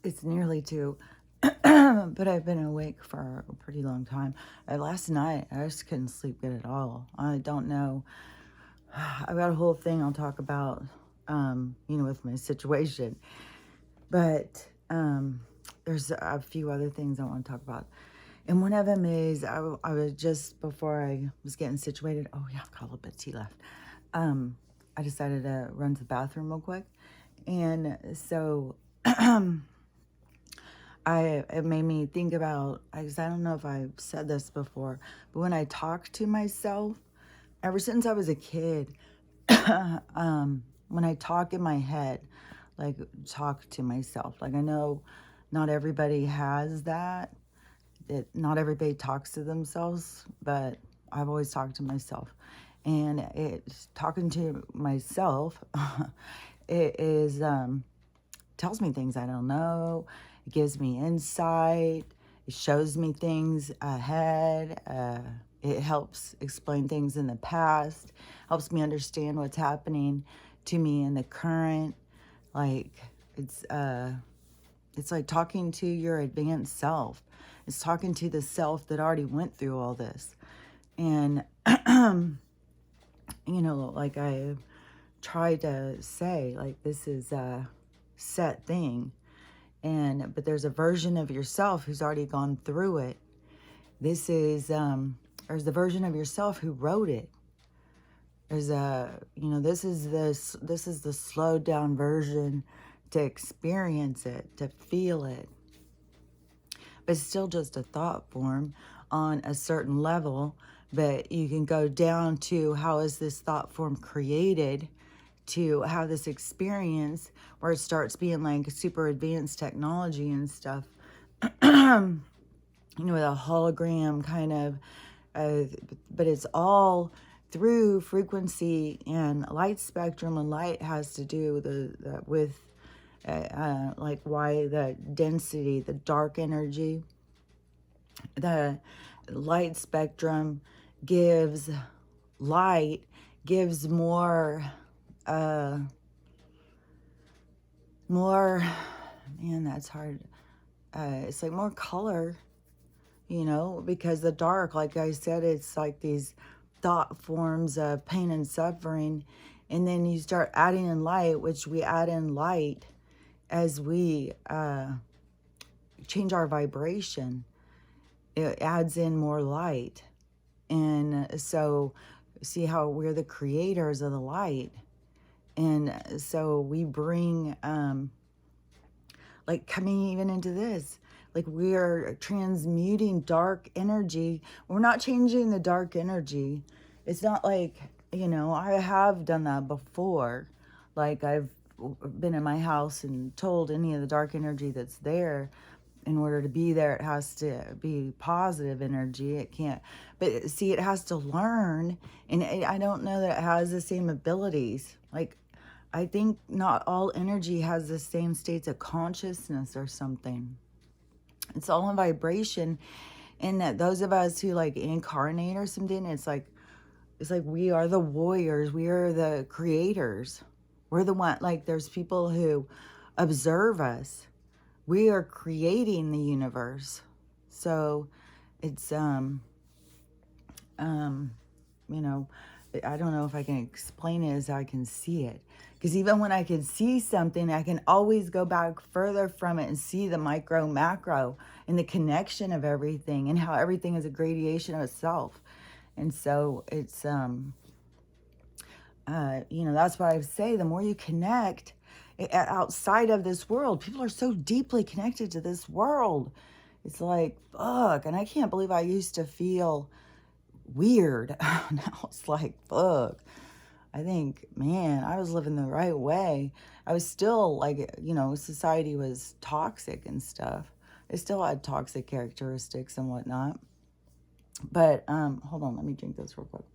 It's nearly 2, but I've been awake for a pretty long time. Last night, I just couldn't sleep good at all. I don't know. I've got a whole thing I'll talk about, with my situation. But there's a few other things I want to talk about. And one of them is I was just before I was getting situated. Oh, yeah, I've got a little bit of tea left. I decided to run to the bathroom real quick. And so it made me think about, I don't know if I've said this before, but when I talk to myself, ever since I was a kid, when I talk in my head, like talk to myself, like I know not everybody has that, not everybody talks to themselves, but I've always talked to myself. And it's talking to myself, it is, tells me things I don't know. It gives me insight. It shows me things ahead. It helps explain things in the past. Helps me understand what's happening to me in the current. Like it's like talking to your advanced self. It's talking to the self that already went through all this. And like I tried to say, like this is a set thing. But there's a version of yourself who's already gone through it. This is there's the version of yourself who wrote it. There's this is the slowed down version to experience it, to feel it. But it's still just a thought form on a certain level. But you can go down to how is this thought form created, to have this experience where it starts being like super advanced technology and stuff, with a hologram kind of, but it's all through frequency and light spectrum, and light has to do with like why the density, the dark energy, the light spectrum gives more man, that's hard. It's like more color, because the dark, like I said, it's like these thought forms of pain and suffering. And then you start adding in light, which we add in light as we change our vibration. It adds in more light. And so see how we're the creators of the light. And so we bring, like coming even into this, like we are transmuting dark energy. We're not changing the dark energy. It's not like, I have done that before. Like I've been in my house and told any of the dark energy that's there, in order to be there, it has to be positive energy. It can't, but see, it has to learn. And I don't know that it has the same abilities. Like, I think not all energy has the same states of consciousness or something. It's all in vibration. And that those of us who like incarnate or something, it's like we are the warriors. We are the creators. We're the one, like there's people who observe us. We are creating the universe. So it's, I don't know if I can explain it as I can see it. Because even when I can see something, I can always go back further from it and see the micro, macro, and the connection of everything and how everything is a gradation of itself. And so it's, that's why I say the more you connect outside of this world, people are so deeply connected to this world. It's like, fuck. And I can't believe I used to feel weird. Now it's like, fuck. I think, man, I was living the right way. I was still like, society was toxic and stuff. It still had toxic characteristics and whatnot. But hold on, let me drink this real quick.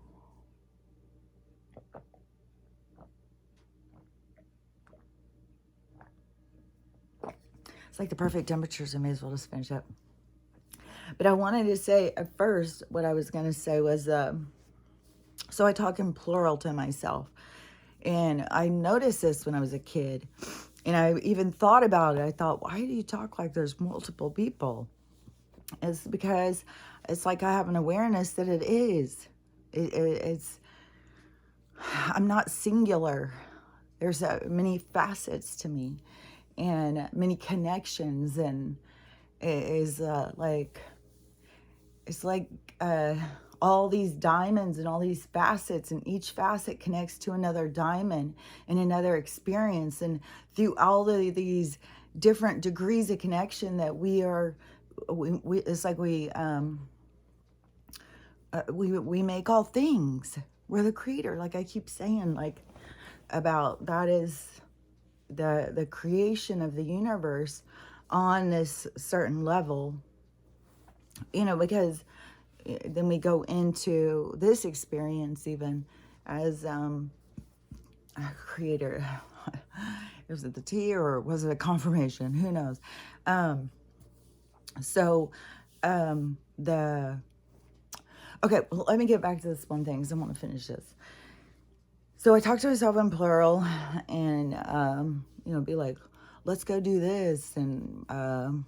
It's like the perfect temperatures. I may as well just finish up. But I wanted to say at first, what I was going to say was, so I talk in plural to myself. And I noticed this when I was a kid. And I even thought about it. I thought, why do you talk like there's multiple people? It's because it's like I have an awareness that it is. It's, I'm not singular. There's many facets to me and many connections, and it is like, it's like all these diamonds and all these facets, and each facet connects to another diamond and another experience. And through all of these different degrees of connection that we are, it's like we make all things. We're the creator, like I keep saying, like about that is the creation of the universe on this certain level, you know, because then we go into this experience even as a creator. Was it the tea or was it a confirmation? Who knows? So the okay, well, let me get back to this one thing because I want to finish this. So I talk to myself in plural, and you know, be like, let's go do this, and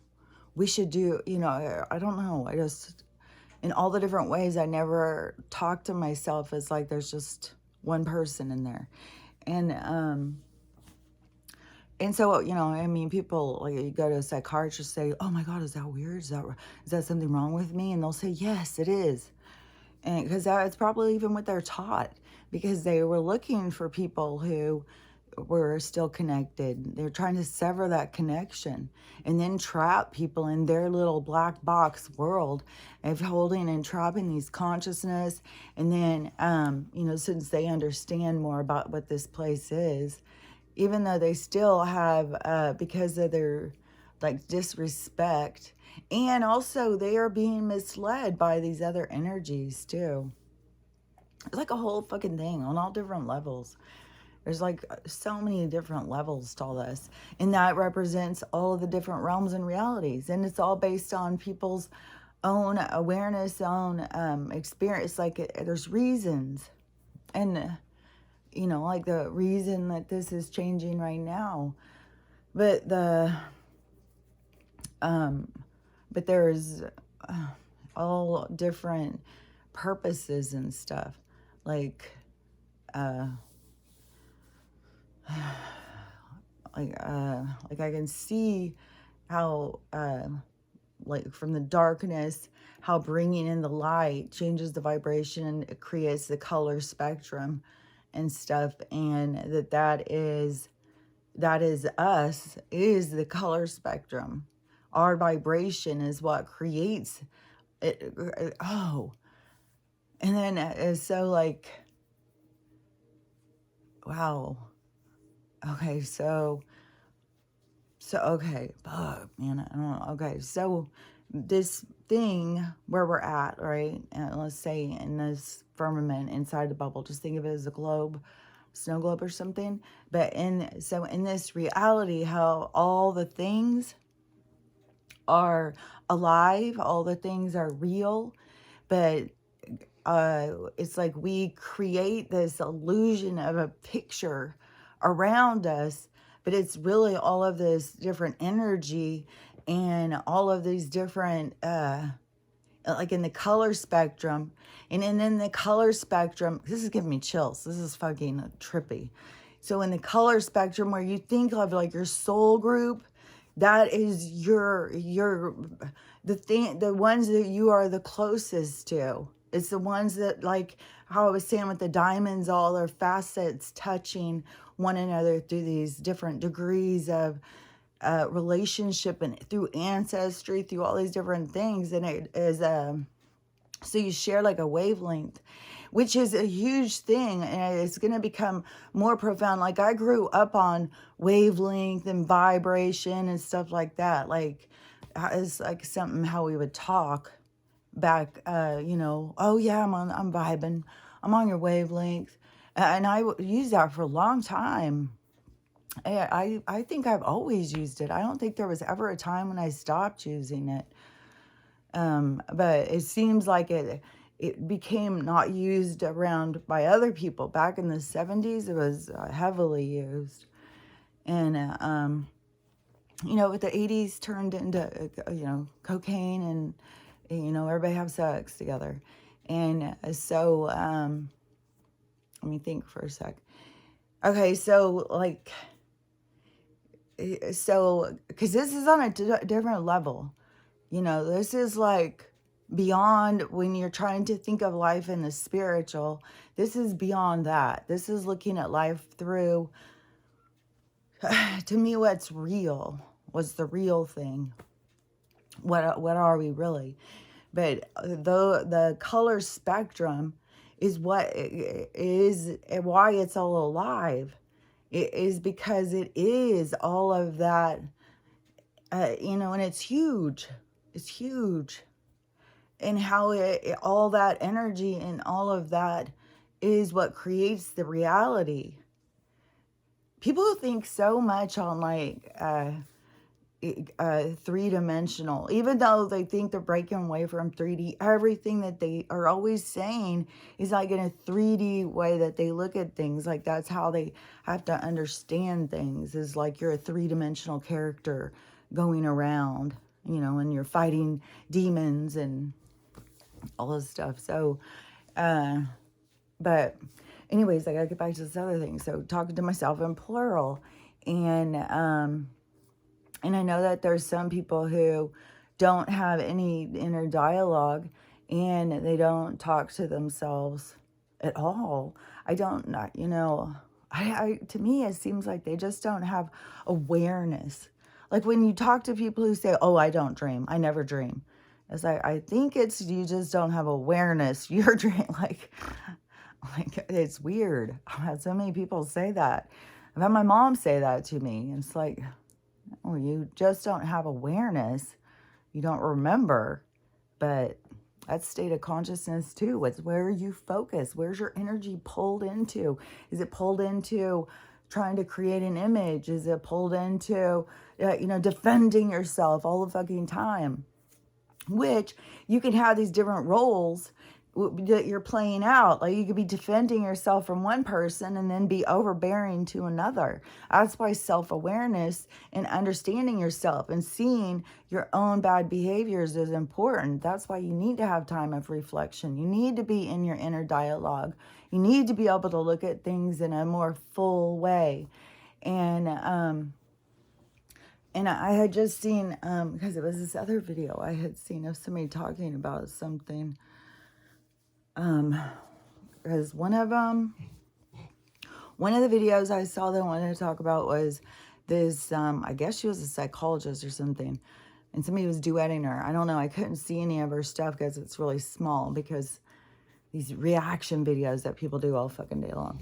we should do, you know, I don't know, I just, in all the different ways, I never talk to myself as like there's just one person in there. And so, you know, I mean, people, like, you go to a psychiatrist, say, oh my God, is that weird? Is that something wrong with me? And they'll say, yes, it is. And because that's probably even what they're taught, because they were looking for people who were still connected. They're trying to sever that connection and then trap people in their little black box world of holding and trapping these consciousness. And then, you know, since they understand more about what this place is, even though they still have, because of their like disrespect, and also they are being misled by these other energies too. It's like a whole fucking thing on all different levels. There's like so many different levels to all this. And that represents all of the different realms and realities. And it's all based on people's own awareness, own experience. Like there's reasons. And, you know, like the reason that this is changing right now. But but there's all different purposes and stuff. Like, like I can see how like from the darkness, how bringing in the light changes the vibration, it creates the color spectrum and stuff, and that is us, is the color spectrum. Our vibration is what creates it. Oh, and then it's so like, wow. Okay, so okay, fuck, man, I don't know. Okay, so this thing where we're at, right? And let's say in this firmament inside the bubble, just think of it as a globe, snow globe or something. But in this reality, how all the things are alive, all the things are real, but it's like we create this illusion of a picture around us, but it's really all of this different energy and all of these different like in the color spectrum. And in the color spectrum, this is giving me chills, this is fucking trippy. So in the color spectrum, where you think of like your soul group, that is your the ones that you are the closest to. It's the ones that, like how I was saying with the diamonds, all their facets touching one another through these different degrees of relationship, and through ancestry, through all these different things. And it is so you share like a wavelength, which is a huge thing, and it's going to become more profound. Like I grew up on wavelength and vibration and stuff like that. Like it's like something how we would talk back, you know, oh yeah, I'm vibing, I'm on your wavelength. And I used that for a long time. I think I've always used it. I don't think there was ever a time when I stopped using it. But it seems like it became not used around by other people. Back in the 70s, it was heavily used. And, with the 80s turned into, cocaine and, everybody have sex together. And so, let me think for a sec. Okay, so, because this is on a different level. This is beyond when you're trying to think of life in the spiritual. This is beyond that. This is looking at life through, to me, what's real. What's the real thing? What are we really? But the color spectrum is what is why it's all alive. It is because it is all of that, and it's huge. It's huge. And how all that energy and all of that is what creates the reality. People think so much on three-dimensional, even though they think they're breaking away from 3D. Everything that they are always saying is in a 3D way that they look at things. That's how they have to understand things, is you're a three-dimensional character going around, and you're fighting demons and all this stuff. So, but anyways, I gotta get back to this other thing. So talking to myself in plural, and I know that there's some people who don't have any inner dialogue, and they don't talk to themselves at all. I don't, to me, it seems like they just don't have awareness. When you talk to people who say, oh, I don't dream, I never dream. It's I think it's you just don't have awareness. You're dreaming, it's weird. I've had so many people say that. I've had my mom say that to me. And it's oh, you just don't have awareness. You don't remember. But that's state of consciousness too. It's where you focus. Where's your energy pulled into? Is it pulled into trying to create an image? Is it pulled into, defending yourself all the fucking time? Which you can have these different roles that you're playing out. You could be defending yourself from one person and then be overbearing to another. That's why self-awareness and understanding yourself and seeing your own bad behaviors is important. That's why you need to have time of reflection. You need to be in your inner dialogue. You need to be able to look at things in a more full way. And I had just seen, because it was this other video I had seen of somebody talking about something. Because one of the videos I saw that I wanted to talk about was this, I guess she was a psychologist or something, and somebody was duetting her. I don't know. I couldn't see any of her stuff because it's really small, because these reaction videos that people do all fucking day long.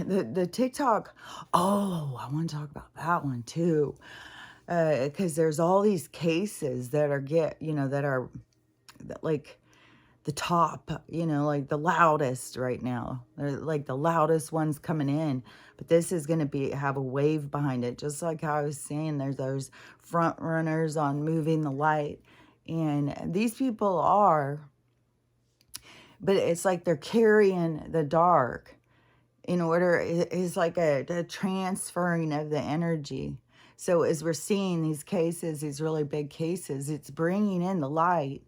The TikTok, oh, I want to talk about that one too. Because there's all these cases that are the top, the loudest right now. They're the loudest ones coming in. But this is going to have a wave behind it. Just like how I was saying, there's those front runners on moving the light. And these people are, but it's they're carrying the dark. In order, it's a transferring of the energy. So as we're seeing these cases, these really big cases, it's bringing in the light,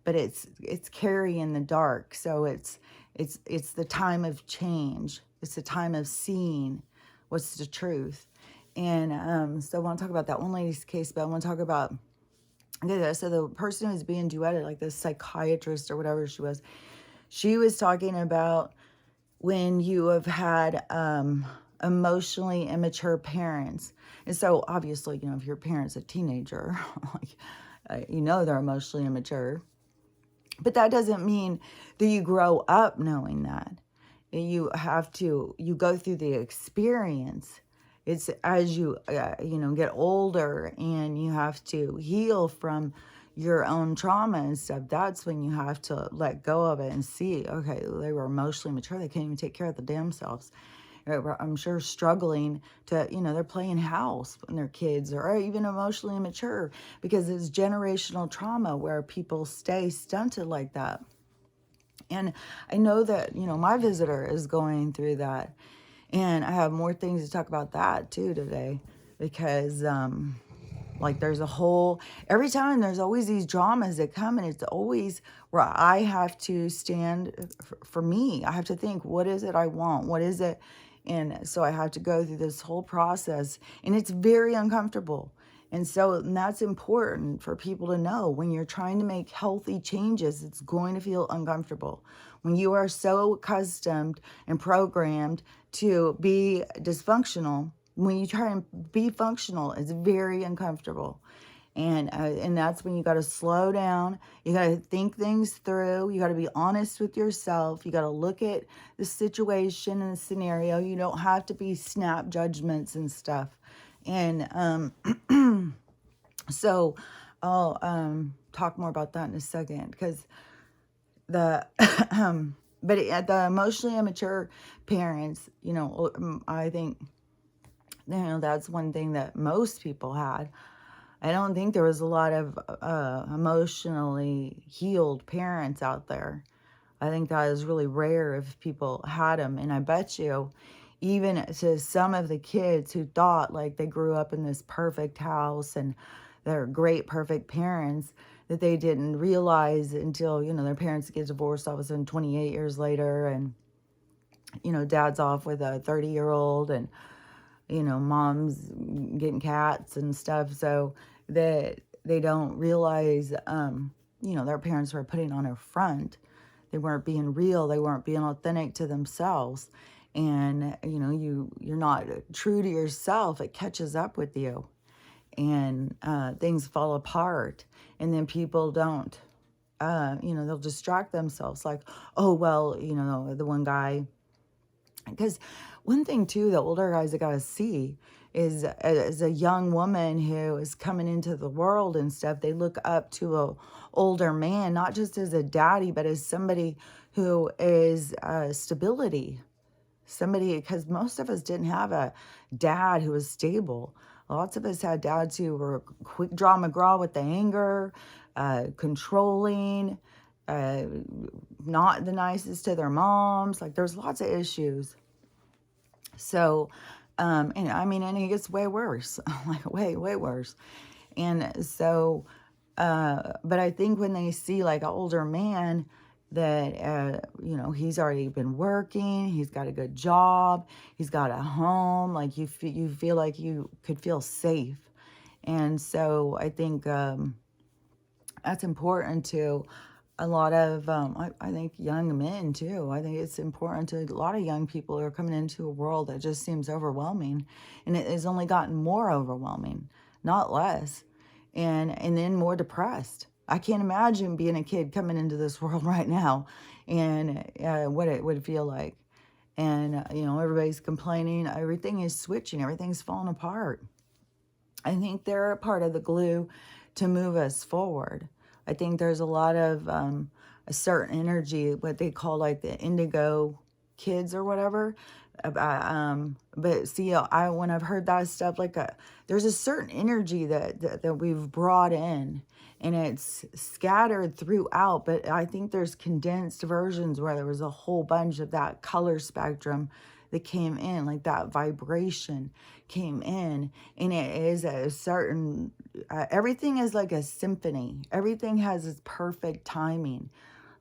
but it's carrying the dark. So it's the time of change. It's the time of seeing what's the truth. And so I want to talk about that one lady's case, but I want to talk about, so the person who's being duetted, this psychiatrist or whatever she was talking about when you have had emotionally immature parents. And so obviously, if your parent's a teenager, they're emotionally immature. But that doesn't mean that you grow up knowing that. You go through the experience. It's as you, get older and you have to heal from your own trauma and stuff. That's when you have to let go of it and see, okay, they were emotionally mature. They can't even take care of the damn selves. I'm sure struggling to, they're playing house when they're kids, or even emotionally immature, because it's generational trauma where people stay stunted like that. And I know that, my visitor is going through that. And I have more things to talk about that too today, because like there's a whole, every time there's always these dramas that come, and it's always where I have to stand for me. I have to think, what is it I want? What is it? And so I have to go through this whole process, and it's very uncomfortable. And so that's important for people to know. When you're trying to make healthy changes, it's going to feel uncomfortable. When you are so accustomed and programmed to be dysfunctional, when you try and be functional, it's very uncomfortable. And that's when you got to slow down. You got to think things through. You got to be honest with yourself. You got to look at the situation and the scenario. You don't have to be snap judgments and stuff. And so I'll talk more about that in a second, because the but the emotionally immature parents, I think, that's one thing that most people had. I don't think there was a lot of emotionally healed parents out there. I think that is really rare if people had them. And I bet you, even to some of the kids who thought like they grew up in this perfect house and they're great, perfect parents, that they didn't realize until, their parents get divorced all of a sudden 28 years later, and, dad's off with a 30-year-old, and, mom's getting cats and stuff. So that they don't realize, their parents were putting on a front. They weren't being real. They weren't being authentic to themselves. And, you're not true to yourself. It catches up with you, and things fall apart. And then people don't, they'll distract themselves like, oh, well, the one guy. Because one thing too, the older guys that got to see is, as a young woman who is coming into the world and stuff, they look up to a older man, not just as a daddy, but as somebody who is stability. Somebody, because most of us didn't have a dad who was stable. Lots of us had dads who were quick draw McGraw with the anger, controlling, not the nicest to their moms. Like, there's lots of issues. So, and it gets way worse, like way, way worse. And so, but I think when they see like an older man that, he's already been working, he's got a good job, he's got a home, like you feel like you could feel safe. And so I think that's important to a lot of, I think, young men too. I think it's important to a lot of young people who are coming into a world that just seems overwhelming. And it has only gotten more overwhelming, not less. And then more depressed. I can't imagine being a kid coming into this world right now, and what it would feel like. And, everybody's complaining. Everything is switching. Everything's falling apart. I think they're a part of the glue to move us forward. I think there's a lot of a certain energy, what they call like the indigo kids or whatever. But see, when I've heard that stuff, like there's a certain energy that we've brought in, and it's scattered throughout. But I think there's condensed versions where there was a whole bunch of that color spectrum that came in, like that vibration came in, and it is a certain, everything is like a symphony. Everything has its perfect timing.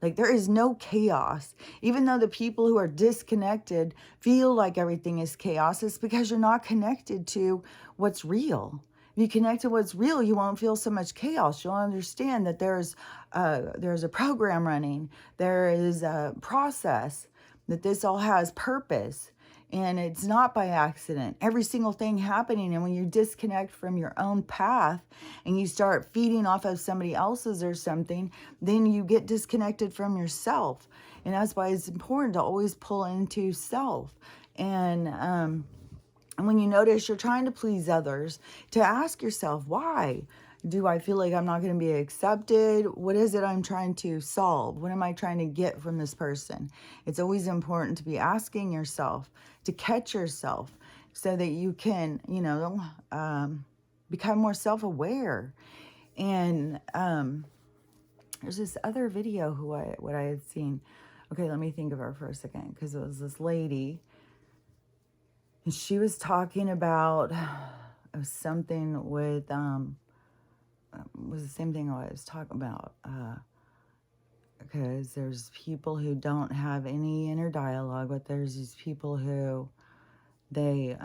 Like, there is no chaos. Even though the people who are disconnected feel like everything is chaos, it's because you're not connected to what's real. If you connect to what's real, you won't feel so much chaos. You'll understand that there's a program running. There is a process, that this all has purpose. And it's not by accident. Every single thing happening. And when you disconnect from your own path and you start feeding off of somebody else's or something, then you get disconnected from yourself. And that's why it's important to always pull into self. And when you notice you're trying to please others, to ask yourself, why? Do I feel like I'm not going to be accepted? What is it I'm trying to solve? What am I trying to get from this person? It's always important to be asking yourself, to catch yourself, so that you can, become more self-aware. And there's this other video what I had seen. Okay, let me think of her for a second, because it was this lady. And she was talking about something with, was the same thing I was talking about. Because there's people who don't have any inner dialogue, but there's these people who they,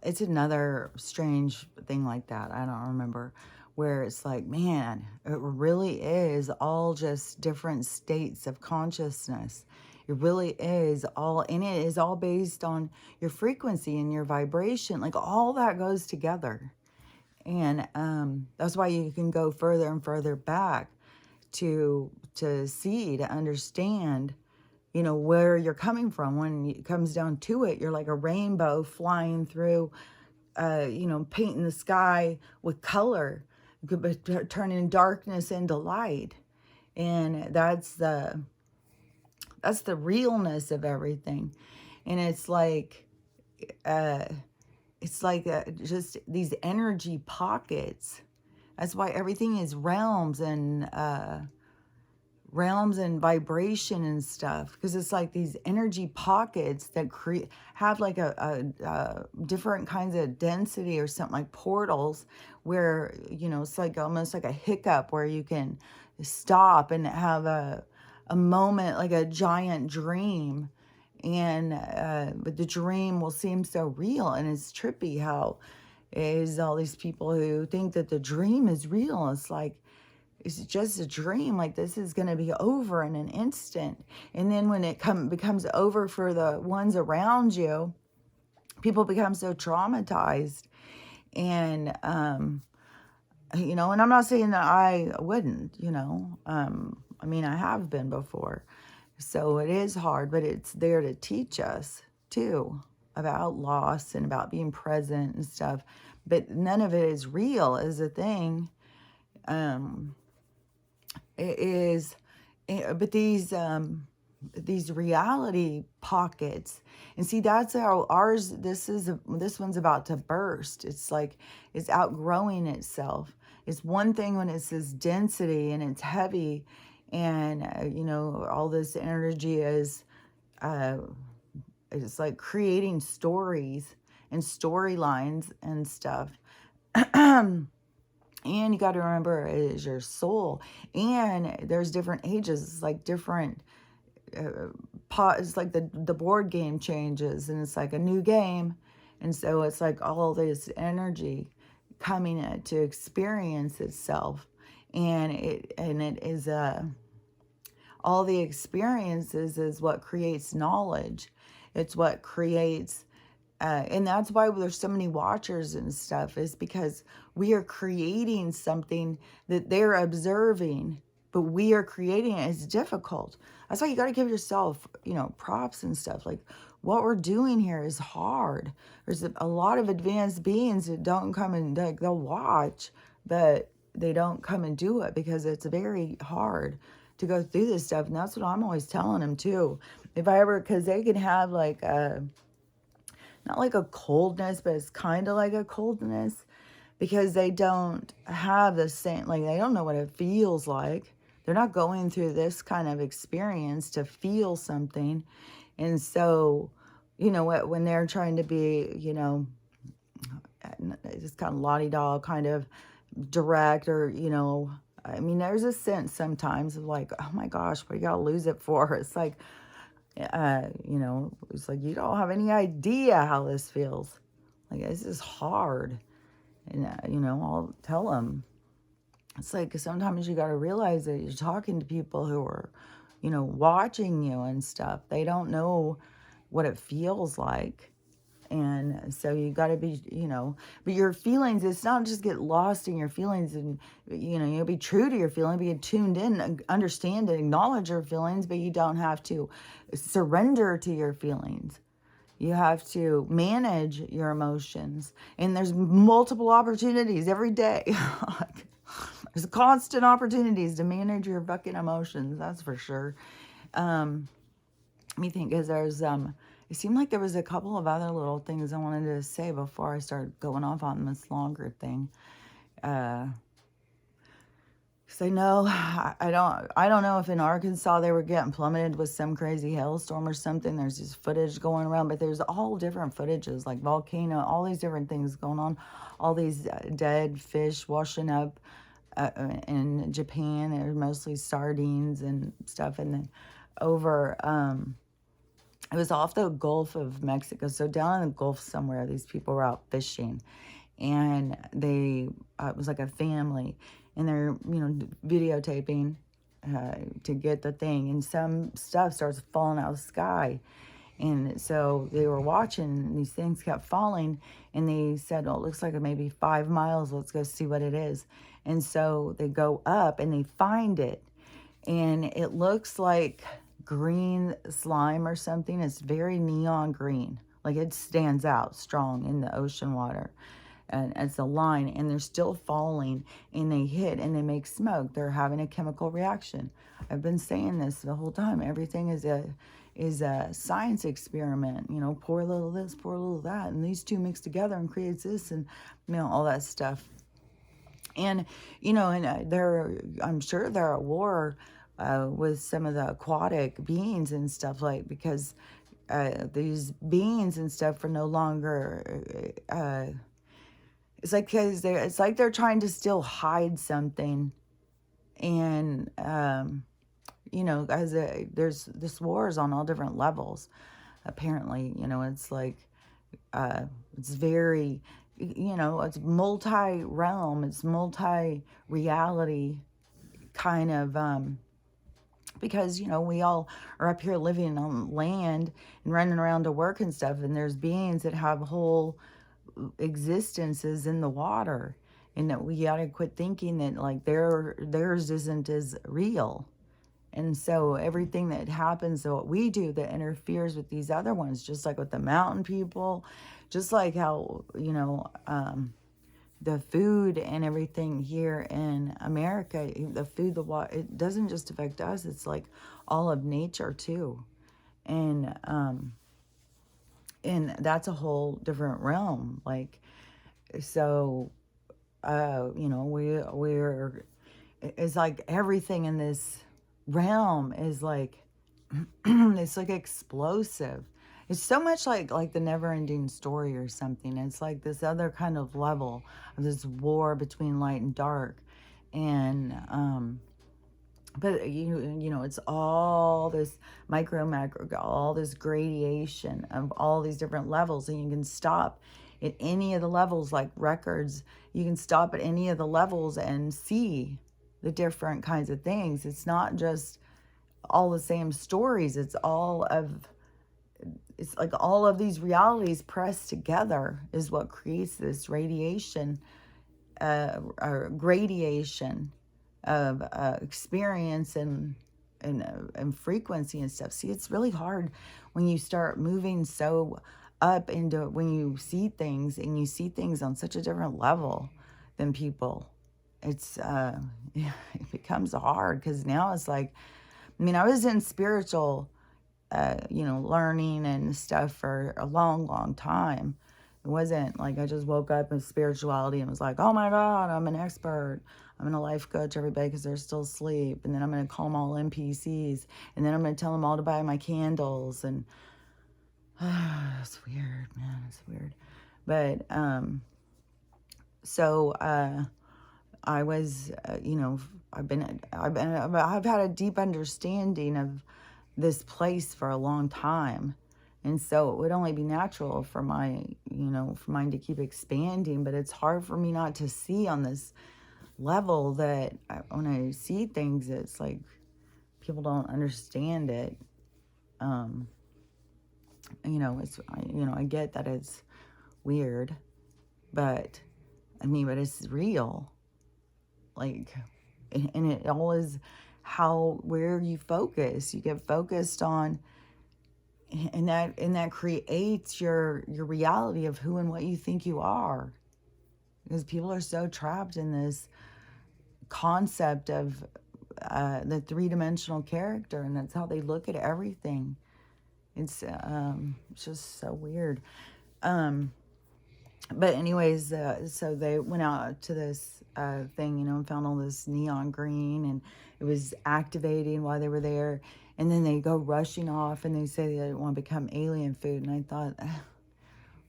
it's another strange thing like that. I don't remember, where it's like, man, it really is all just different states of consciousness. It really is all, and it is all based on your frequency and your vibration. Like all that goes together. And that's why you can go further and further back to see, to understand, you know, where you're coming from. When it comes down to it, you're like a rainbow flying through, you know, painting the sky with color, turning darkness into light. And that's the realness of everything. And it's like just these energy pockets. That's why everything is realms and vibration and stuff, because it's like these energy pockets that have like a different kinds of density or something, like portals, where, you know, it's like almost like a hiccup where you can stop and have a moment, like a giant dream. And but the dream will seem so real, and it's trippy how is all these people who think that the dream is real. It's like, it's just a dream. Like, this is going to be over in an instant. And then when it becomes over for the ones around you, people become so traumatized. And you know, and I'm not saying that I wouldn't, you know, I mean, I have been before. So it is hard, but it's there to teach us too about loss and about being present and stuff. But none of it is real as a thing. It is, but these reality pockets, and see, that's how ours, this one's about to burst. It's like it's outgrowing itself. It's one thing when it's this density and it's heavy, and you know, all this energy is it's like creating stories and storylines and stuff. And you got to remember, it is your soul. And there's different ages. It's like different it's like the board game changes, and it's like a new game. And so it's like all this energy coming in to experience itself. And it is all the experiences is what creates knowledge. It's what creates and that's why there's so many watchers and stuff, is because we are creating something that they're observing, but we are creating it. It's difficult. That's why you got to give yourself, you know, props and stuff. Like, what we're doing here is hard. There's a lot of advanced beings that don't come and, like, they'll watch, but they don't come and do it because it's very hard to go through this stuff. And that's what I'm always telling them too. If I ever, because they can have like a, not like a coldness, but it's kind of like a coldness, because they don't have the same, like, they don't know what it feels like. They're not going through this kind of experience to feel something. And so, you know, when they're trying to be, you know, just kind of la-di-da, kind of direct, or, you know, I mean, there's a sense sometimes of like, oh my gosh, what do you gotta lose it for? It's like, you know, it's like, you don't have any idea how this feels. Like, this is hard. And, you know, I'll tell them. It's like, sometimes you got to realize that you're talking to people who are, you know, watching you and stuff. They don't know what it feels like. And so you got to be, you know, but your feelings, it's not just get lost in your feelings, and, you know, you'll be true to your feelings, be tuned in, understand and acknowledge your feelings, but you don't have to surrender to your feelings. You have to manage your emotions. And there's multiple opportunities every day. There's constant opportunities to manage your fucking emotions. That's for sure. Let me think, because there's, it seemed like there was a couple of other little things I wanted to say before I start going off on this longer thing. Because I know, I don't know if in Arkansas they were getting plummeted with some crazy hailstorm or something. There's this footage going around, but there's all different footages, like volcano, all these different things going on, all these dead fish washing up in Japan. They're mostly sardines and stuff, and then over, it was off the Gulf of Mexico. So down in the Gulf somewhere, these people were out fishing, and they it was like a family, and they're videotaping to get the thing, and some stuff starts falling out of the sky. And so they were watching, and these things kept falling, and they said, "Oh, it looks like it may be 5 miles. Let's go see what it is." And so they go up and they find it, and it looks like green slime or something. It's very neon green, like it stands out strong in the ocean water, and it's a line, and they're still falling, and they hit and they make smoke. They're having a chemical reaction. I've been saying this the whole time. Everything is a science experiment. Pour a little this, pour a little that, and these two mix together and creates this, and all that stuff. And I'm sure they're at war with some of the aquatic beings and stuff, like, because these beings and stuff are no longer it's like, because it's like they're trying to still hide something. And as there's this war is on all different levels, apparently. It's like it's very, it's multi-realm, it's multi-reality kind of, because we all are up here living on land and running around to work and stuff, and there's beings that have whole existences in the water, and that we gotta quit thinking that, like, theirs isn't as real. And so everything that happens to what we do that interferes with these other ones, just like with the mountain people, just like how, the food and everything here in America, the food, the water, it doesn't just affect us. It's like all of nature too. And that's a whole different realm. Like, so, we're, it's like everything in this realm is like, it's like explosive. It's so much like the never ending story or something. It's like this other kind of level of this war between light and dark. And, but it's all this macro, all this gradation of all these different levels, and you can stop at any of the levels, like records. You can stop at any of the levels and see the different kinds of things. It's not just all the same stories. It's like all of these realities pressed together is what creates this radiation, or gradation of experience and frequency and stuff. See, it's really hard when you start moving so up into, when you see things, and you see things on such a different level than people. It's it becomes hard, because now it's like, I was in spiritual learning and stuff for a long, long time. It wasn't like I just woke up in spirituality and was like, oh my God, I'm an expert. I'm going to life coach everybody because they're still asleep. And then I'm going to call them all NPCs. And then I'm going to tell them all to buy my candles. And it's weird, man. It's weird. But so I was, I've had a deep understanding of this place for a long time. And so it would only be natural for mine to keep expanding, but it's hard for me not to see on this level that when I see things, it's like people don't understand it. I get that it's weird, but but it's real. Like, and it all is where you focus. You get focused on, and that creates your reality of who and what you think you are. Because people are so trapped in this concept of the three-dimensional character, and that's how they look at everything. It's just so weird. But anyways, so they went out to this thing, and found all this neon green, and it was activating while they were there. And then they go rushing off, and they say they want to become alien food. And I thought,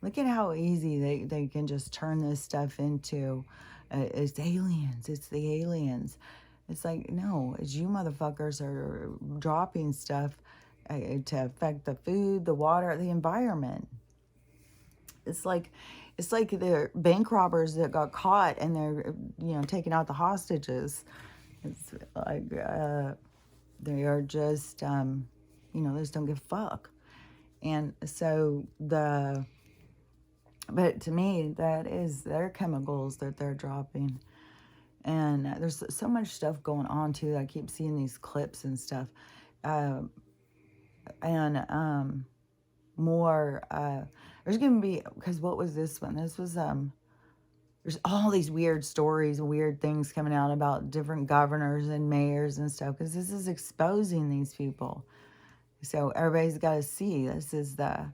look at how easy they can just turn this stuff into. It's aliens. It's the aliens. It's like, no, it's you motherfuckers are dropping stuff to affect the food, the water, the environment. It's like they're bank robbers that got caught, and they're taking out the hostages. It's like they are just they just don't give a fuck. And so but to me, that is their chemicals that they're dropping. And there's so much stuff going on too. I keep seeing these clips and stuff. And more there's gonna be, because what was this one? This was there's all these weird stories, weird things coming out about different governors and mayors and stuff, because this is exposing these people. So everybody's got to see this is the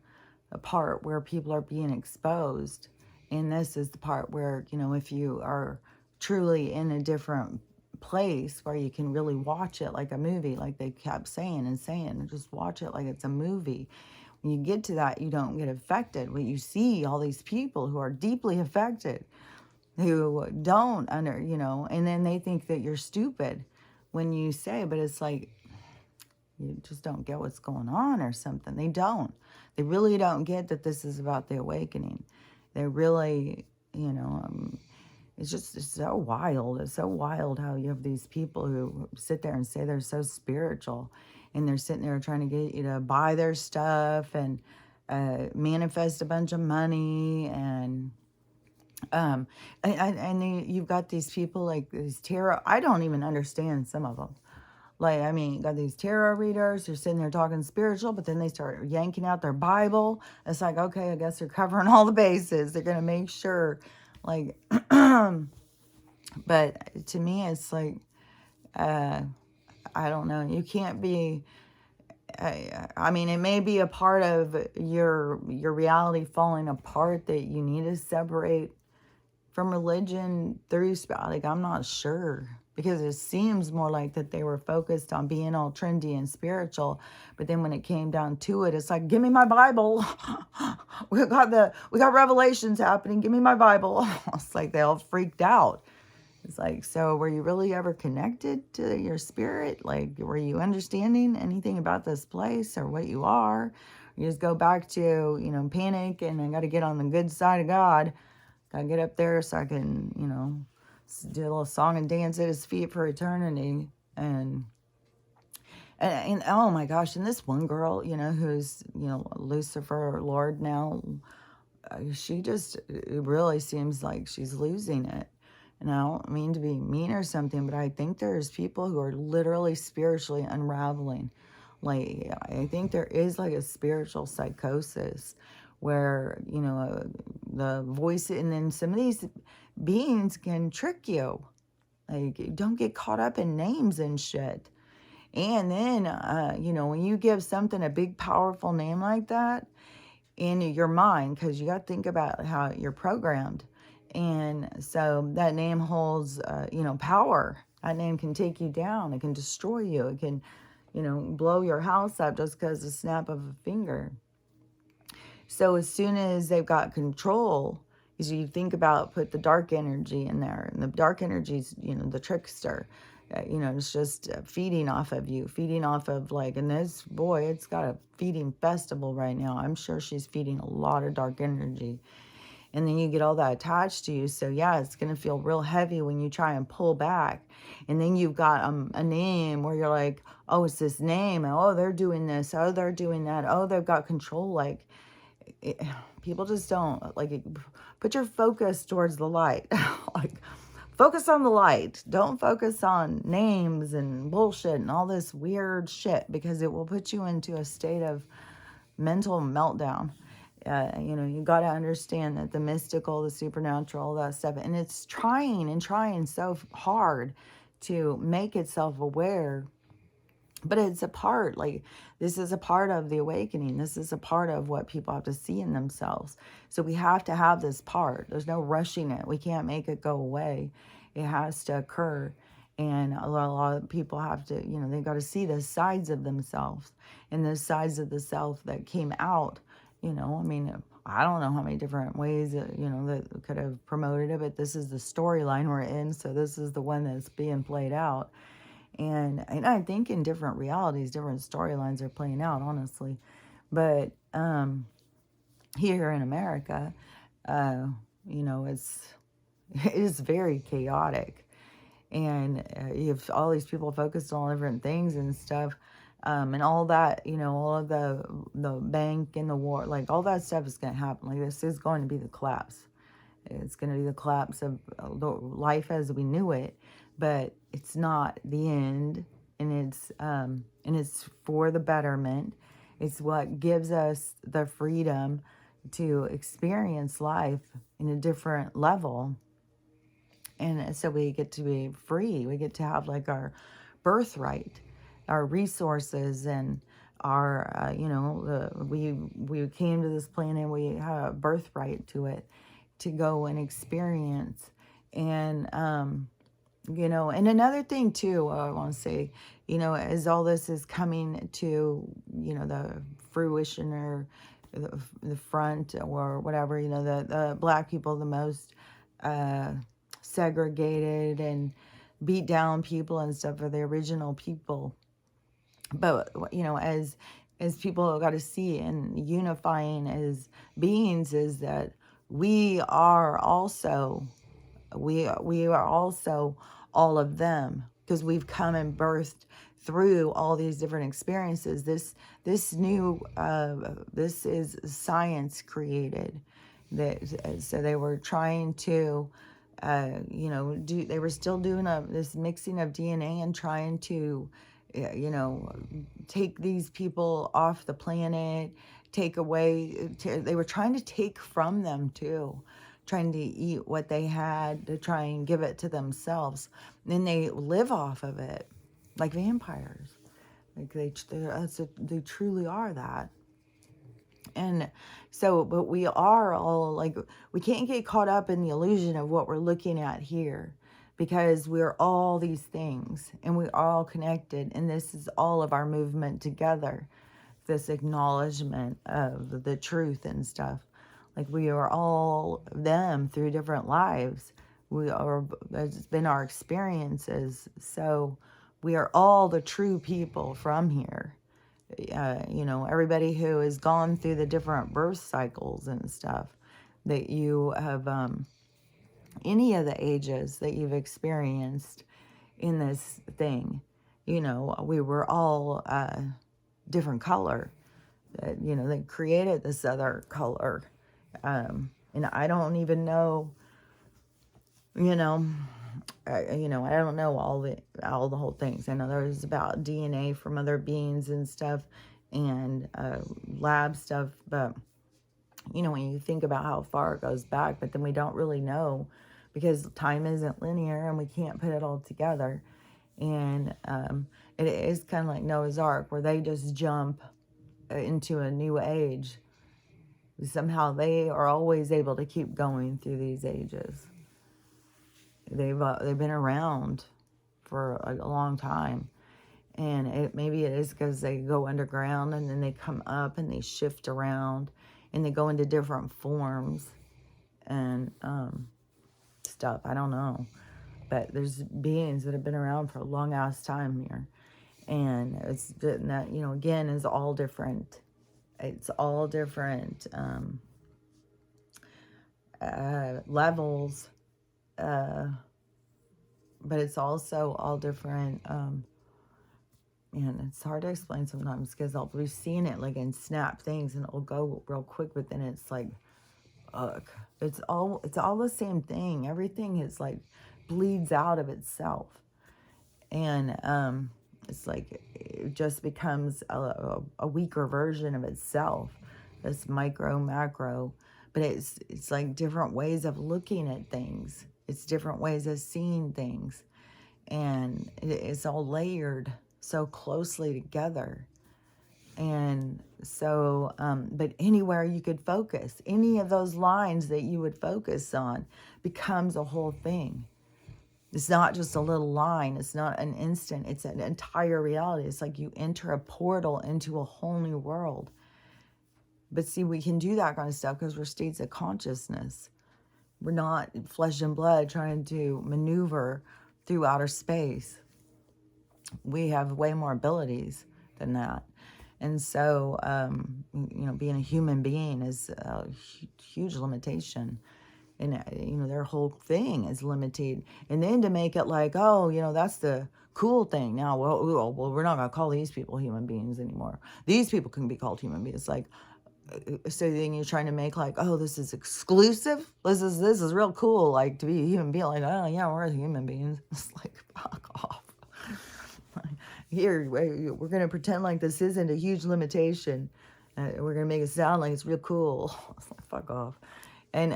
part where people are being exposed, and this is the part where, if you are truly in a different place where you can really watch it like a movie, like they kept saying and saying, just watch it like it's a movie. When you get to that, you don't get affected. When you see all these people who are deeply affected, who don't and then they think that you're stupid when you say, but it's like, you just don't get what's going on or something. They really don't get that this is about the awakening. They really, it's so wild. It's so wild how you have these people who sit there and say they're so spiritual, and they're sitting there trying to get you to buy their stuff and manifest a bunch of money. And you've got these people like these tarot. I don't even understand some of them. Like, I mean, you got these tarot readers who are sitting there talking spiritual, but then they start yanking out their Bible. It's like, okay, I guess they're covering all the bases. They're going to make sure, like, but to me, it's like, I don't know. You can't be, I mean, it may be a part of your reality falling apart that you need to separate from religion through, like, I'm not sure, because it seems more like that they were focused on being all trendy and spiritual, but then when it came down to it, it's like, give me my Bible. we got revelations happening, give me my Bible. It's like they all freaked out. It's like, so were you really ever connected to your spirit? Like, were you understanding anything about this place or what you are? You just go back to panic, and I got to get on the good side of God. Gotta get up there so I can, do a little song and dance at his feet for eternity. And oh my gosh, and this one girl, who's, Lucifer Lord now, she just, it really seems like she's losing it. And I don't mean to be mean or something, but I think there's people who are literally spiritually unraveling. Like, I think there is like a spiritual psychosis where, the voice, and then some of these beings can trick you. Like, don't get caught up in names and shit. And then, when you give something a big, powerful name like that in your mind, because you got to think about how you're programmed. And so that name holds, power. That name can take you down. It can destroy you. It can, blow your house up just because the snap of a finger. So as soon as they've got control, as you think about, put the dark energy in there, and the dark energy is, the trickster. It's just feeding off of you, feeding off of, like, and this boy, it's got a feeding festival right now. I'm sure she's feeding a lot of dark energy. And then you get all that attached to you. So yeah, it's going to feel real heavy when you try and pull back. And then you've got a name where you're like, oh, it's this name. Oh, they're doing this. Oh, they're doing that. Oh, they've got control. Like, people just don't, like, put your focus towards the light. Like, focus on the light. Don't focus on names and bullshit and all this weird shit, because it will put you into a state of mental meltdown. You got to understand that the mystical, the supernatural, all that stuff, and it's trying so hard to make itself aware But it's a part, like, this is a part of the awakening. This is a part of what people have to see in themselves. So we have to have this part. There's no rushing it. We can't make it go away. It has to occur. And a lot of people have to, they got to see the sides of themselves and the sides of the self that came out. I mean, I don't know how many different ways that could have promoted it, but this is the storyline we're in. So this is the one that's being played out. And I think in different realities, different storylines are playing out, honestly. But here in America, it's it is very chaotic. And you have all these people focused on different things and stuff. And all that, all of the bank and the war, like all that stuff is going to happen. Like this is going to be the collapse. It's going to be the collapse of the life as we knew it, but it's not the end, and it's for the betterment. It's what gives us the freedom to experience life in a different level, and so we get to be free. We get to have like our birthright, our resources, and our we came to this planet. We have a birthright to it, to go and experience. And and another thing too, I want to say, as all this is coming to the fruition, or the front, or whatever, the black people, the most segregated and beat down people and stuff, are the original people. But as people got to see, and unifying as beings, is that we are also all of them, because we've come and birthed through all these different experiences. This is science created. That so they were trying to they were still doing this mixing of DNA and trying to take these people off the planet, take away, they were trying to take from them too, trying to eat what they had to try and give it to themselves. And they live off of it like vampires. Like they truly are that. And so, but we are all like, we can't get caught up in the illusion of what we're looking at here, because we're all these things and we're all connected. And this is all of our movement together, this acknowledgement of the truth and stuff. Like we are all them through different lives. It's been our experiences. So we are all the true people from here. Everybody who has gone through the different birth cycles and stuff, that you have, any of the ages that you've experienced in this thing, we were all different color. They created this other color. And I don't even know, I don't know all the whole things. I know there's about DNA from other beings and stuff, and lab stuff, but when you think about how far it goes back, but then we don't really know, because time isn't linear and we can't put it all together. And it is kind of like Noah's Ark, where they just jump into a new age. Somehow they are always able to keep going through these ages. They've been around for a long time, and maybe it is because they go underground and then they come up and they shift around and they go into different forms and stuff. I don't know, but there's beings that have been around for a long ass time here, and it's that again is all different. It's all different levels. But it's also all different, and it's hard to explain sometimes, because I'll be seeing it like in snap things and it'll go real quick, but then it's like, ugh, it's all the same thing. Everything is like bleeds out of itself, and it's like it just becomes a weaker version of itself, this micro macro. But it's like different ways of looking at things. It's different ways of seeing things. And it's all layered. so closely together. And so, but anywhere you could focus, any of those lines that you would focus on becomes a whole thing. It's not just a little line. It's not an instant. It's an entire reality. It's like you enter a portal into a whole new world. But see, we can do that kind of stuff because we're states of consciousness. We're not flesh and blood trying to maneuver through outer space. We have way more abilities than that. And so, being a human being is a huge limitation. And, their whole thing is limited. And then to make it like, oh, that's the cool thing. Now, well, we're not going to call these people human beings anymore. These people can be called human beings. Like, so then you're trying to make like, oh, this is exclusive. This is real cool. Like, to be a human being, like, oh yeah, we're human beings. It's like, fuck off. Here, we're gonna pretend like this isn't a huge limitation. We're gonna make it sound like it's real cool. It's like, fuck off. And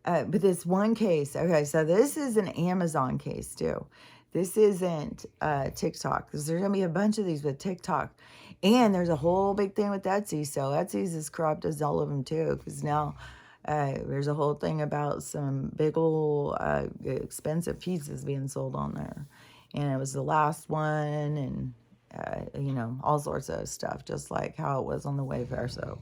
but this one case, okay, so this is an Amazon case too. This isn't TikTok, because there's gonna be a bunch of these with TikTok. And there's a whole big thing with Etsy. So Etsy's as corrupt as all of them too, because now there's a whole thing about some big old expensive pizzas being sold on there. And it was the last one, and all sorts of stuff, just like how it was on the Wayfair. So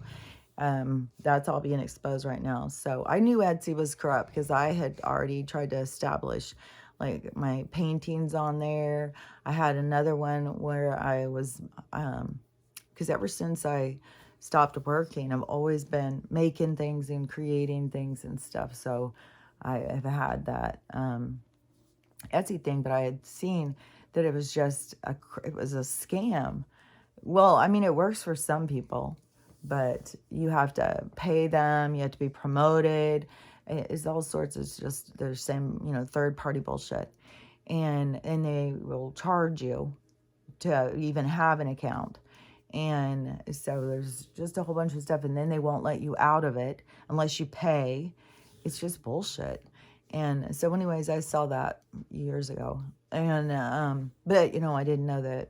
that's all being exposed right now. So I knew Etsy was corrupt because I had already tried to establish like my paintings on there. I had another one where I was, because ever since I stopped working, I've always been making things and creating things and stuff. So I have had that Etsy thing, but I had seen that it was just it was a scam. Well, I mean, it works for some people, but you have to pay them, you have to be promoted. It's all sorts of just the same, third party bullshit. And they will charge you to even have an account. And so there's just a whole bunch of stuff, and then they won't let you out of it unless you pay. It's just bullshit. And so anyways, I saw that years ago. And but I didn't know that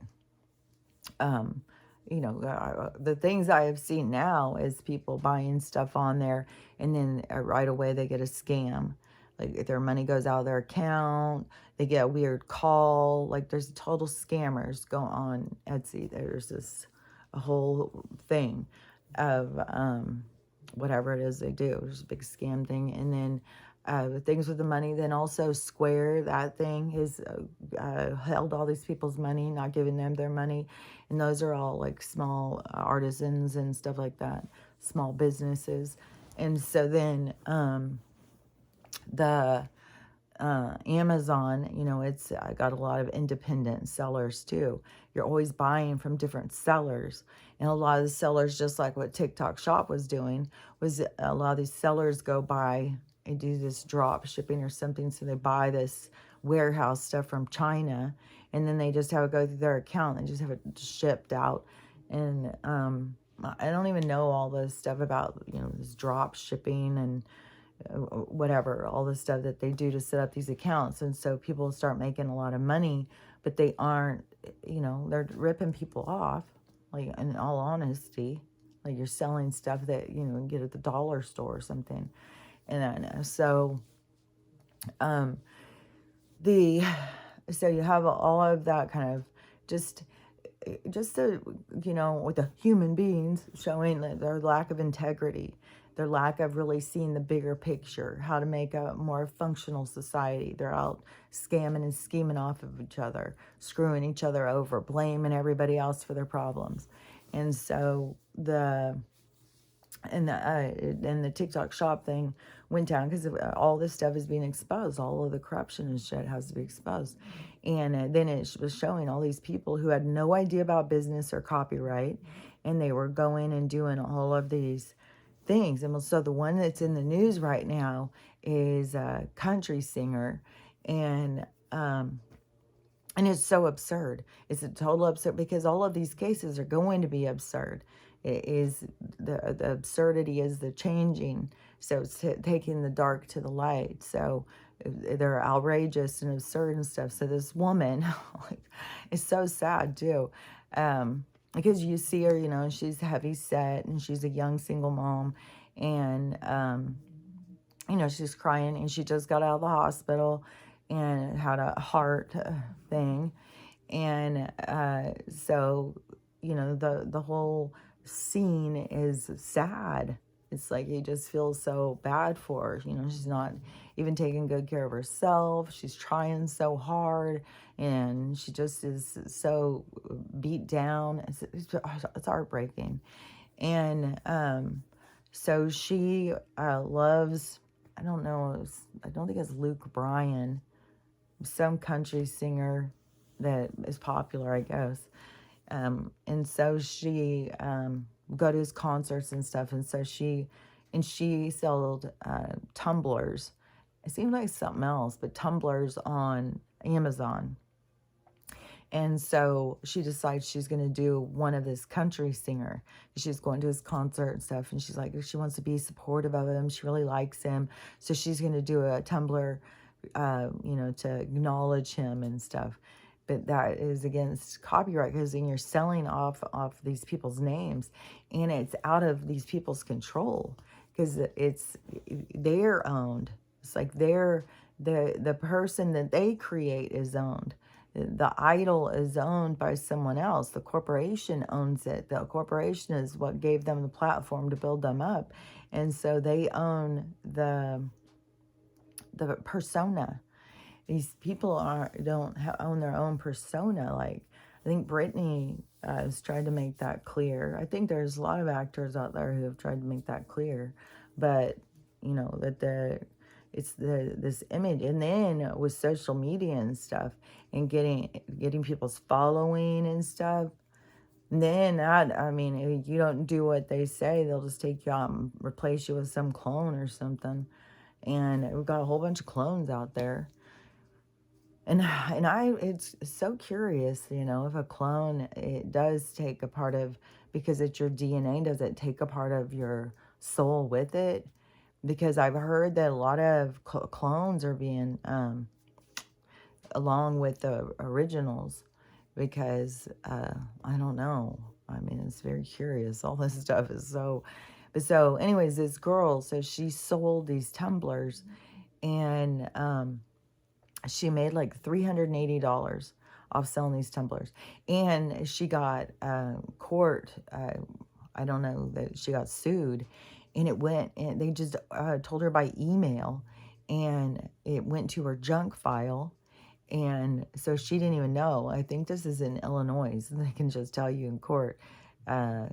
the things I have seen now is people buying stuff on there, and then right away they get a scam. Like if their money goes out of their account, they get a weird call. Like there's total scammers go on Etsy. There's a whole thing of whatever it is they do. There's a big scam thing. And then the things with the money, then also Square, that thing is held all these people's money, not giving them their money. And those are all like small artisans and stuff like that, small businesses. And so then the Amazon, I got a lot of independent sellers too. You're always buying from different sellers. And a lot of the sellers, just like what TikTok Shop was doing, was a lot of these sellers go buy and do this drop shipping or something. So they buy this warehouse stuff from China, and then they just have it go through their account and just have it shipped out. And I don't even know all this stuff about, this drop shipping and whatever, all the stuff that they do to set up these accounts. And so people start making a lot of money, but they aren't, they're ripping people off, like, in all honesty. Like you're selling stuff that, you get at the dollar store or something. And so so you have all of that kind of just the, with the human beings showing their lack of integrity, their lack of really seeing the bigger picture, how to make a more functional society. They're out scamming and scheming off of each other, screwing each other over, blaming everybody else for their problems. And so the TikTok Shop thing went down because all this stuff is being exposed. All of the corruption and shit has to be exposed. And then it was showing all these people who had no idea about business or copyright, and they were going and doing all of these things. And so the one that's in the news right now is a country singer, and it's so absurd. It's a total absurd, because all of these cases are going to be absurd. It is the absurdity is the changing. So it's taking the dark to the light. So they're outrageous and absurd and stuff. So this woman, like, it's so sad too, because you see her, you know, she's heavy set and she's a young single mom, and you know, she's crying and she just got out of the hospital and had a heart thing, and so, you know, the whole scene is sad. It's like you just feel so bad for her. You know, she's not even taking good care of herself. She's trying so hard, and she just is so beat down. It's heartbreaking. And so she loves, I don't know, I don't think it's Luke Bryan, some country singer that is popular, I guess. And so she go to his concerts and stuff. And so she sold tumblers. It seemed like something else, but tumblers on Amazon. And so she decides she's going to do one of this country singer. She's going to his concert and stuff. And she's like, she wants to be supportive of him. She really likes him. So she's going to do a tumbler, you know, to acknowledge him and stuff. But that is against copyright, because then you're selling off these people's names, and it's out of these people's control, because they're owned. It's like the person that they create is owned. The idol is owned by someone else. The corporation owns it. The corporation is what gave them the platform to build them up, and so they own the persona. These people don't own their own persona. Like, I think Britney has tried to make that clear. I think there's a lot of actors out there who have tried to make that clear, but you know that it's this image, and then with social media and stuff, and getting people's following and stuff. And then I mean, if you don't do what they say, they'll just take you out and replace you with some clone or something. And we've got a whole bunch of clones out there. And it's so curious, you know, if a clone, it does take a part of, because it's your DNA, does it take a part of your soul with it? Because I've heard that a lot of clones are being, along with the originals, because, I don't know. I mean, it's very curious. All this stuff is so, but so anyways, this girl, so she sold these tumblers, and, she made like $380 off selling these tumblers. And she got court, I don't know, that she got sued. And it went, and they just told her by email. And it went to her junk file. And so she didn't even know. I think this is in Illinois. So they can just tell you in court by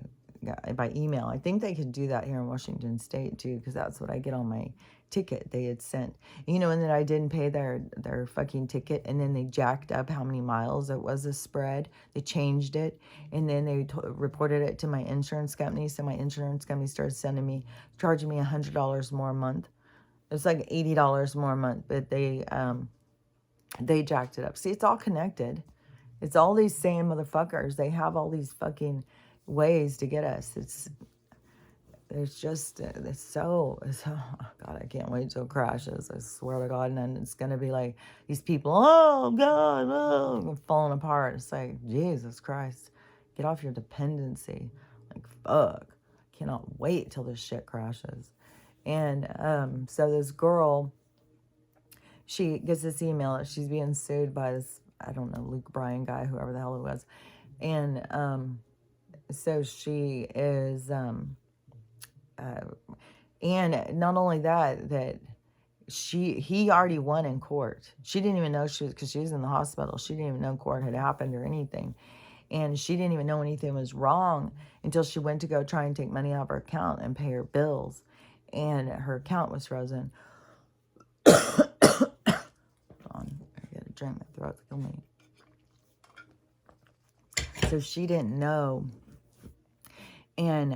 email. I think they can do that here in Washington State too, because that's what I get on my ticket they had sent. You know, and then I didn't pay their fucking ticket, and then they jacked up how many miles it was a spread. They changed it, and then they reported it to my insurance company. So my insurance company started charging me $100 more a month. It's like $80 more a month, but they jacked it up. See, it's all connected. It's all these same motherfuckers. They have all these fucking ways to get us. It's so, God, I can't wait till it crashes. I swear to God. And then it's going to be like these people, oh, God, oh, falling apart. It's like, Jesus Christ, get off your dependency. Like, fuck. Cannot wait till this shit crashes. And so this girl, she gets this email that she's being sued by this, I don't know, Luke Bryan guy, whoever the hell it was. And so she is... and not only that he already won in court. She didn't even know because she was in the hospital. She didn't even know court had happened or anything. And she didn't even know anything was wrong until she went to go try and take money out of her account and pay her bills. And her account was frozen. Hold on, I gotta drink, my throat's killing me. So she didn't know. And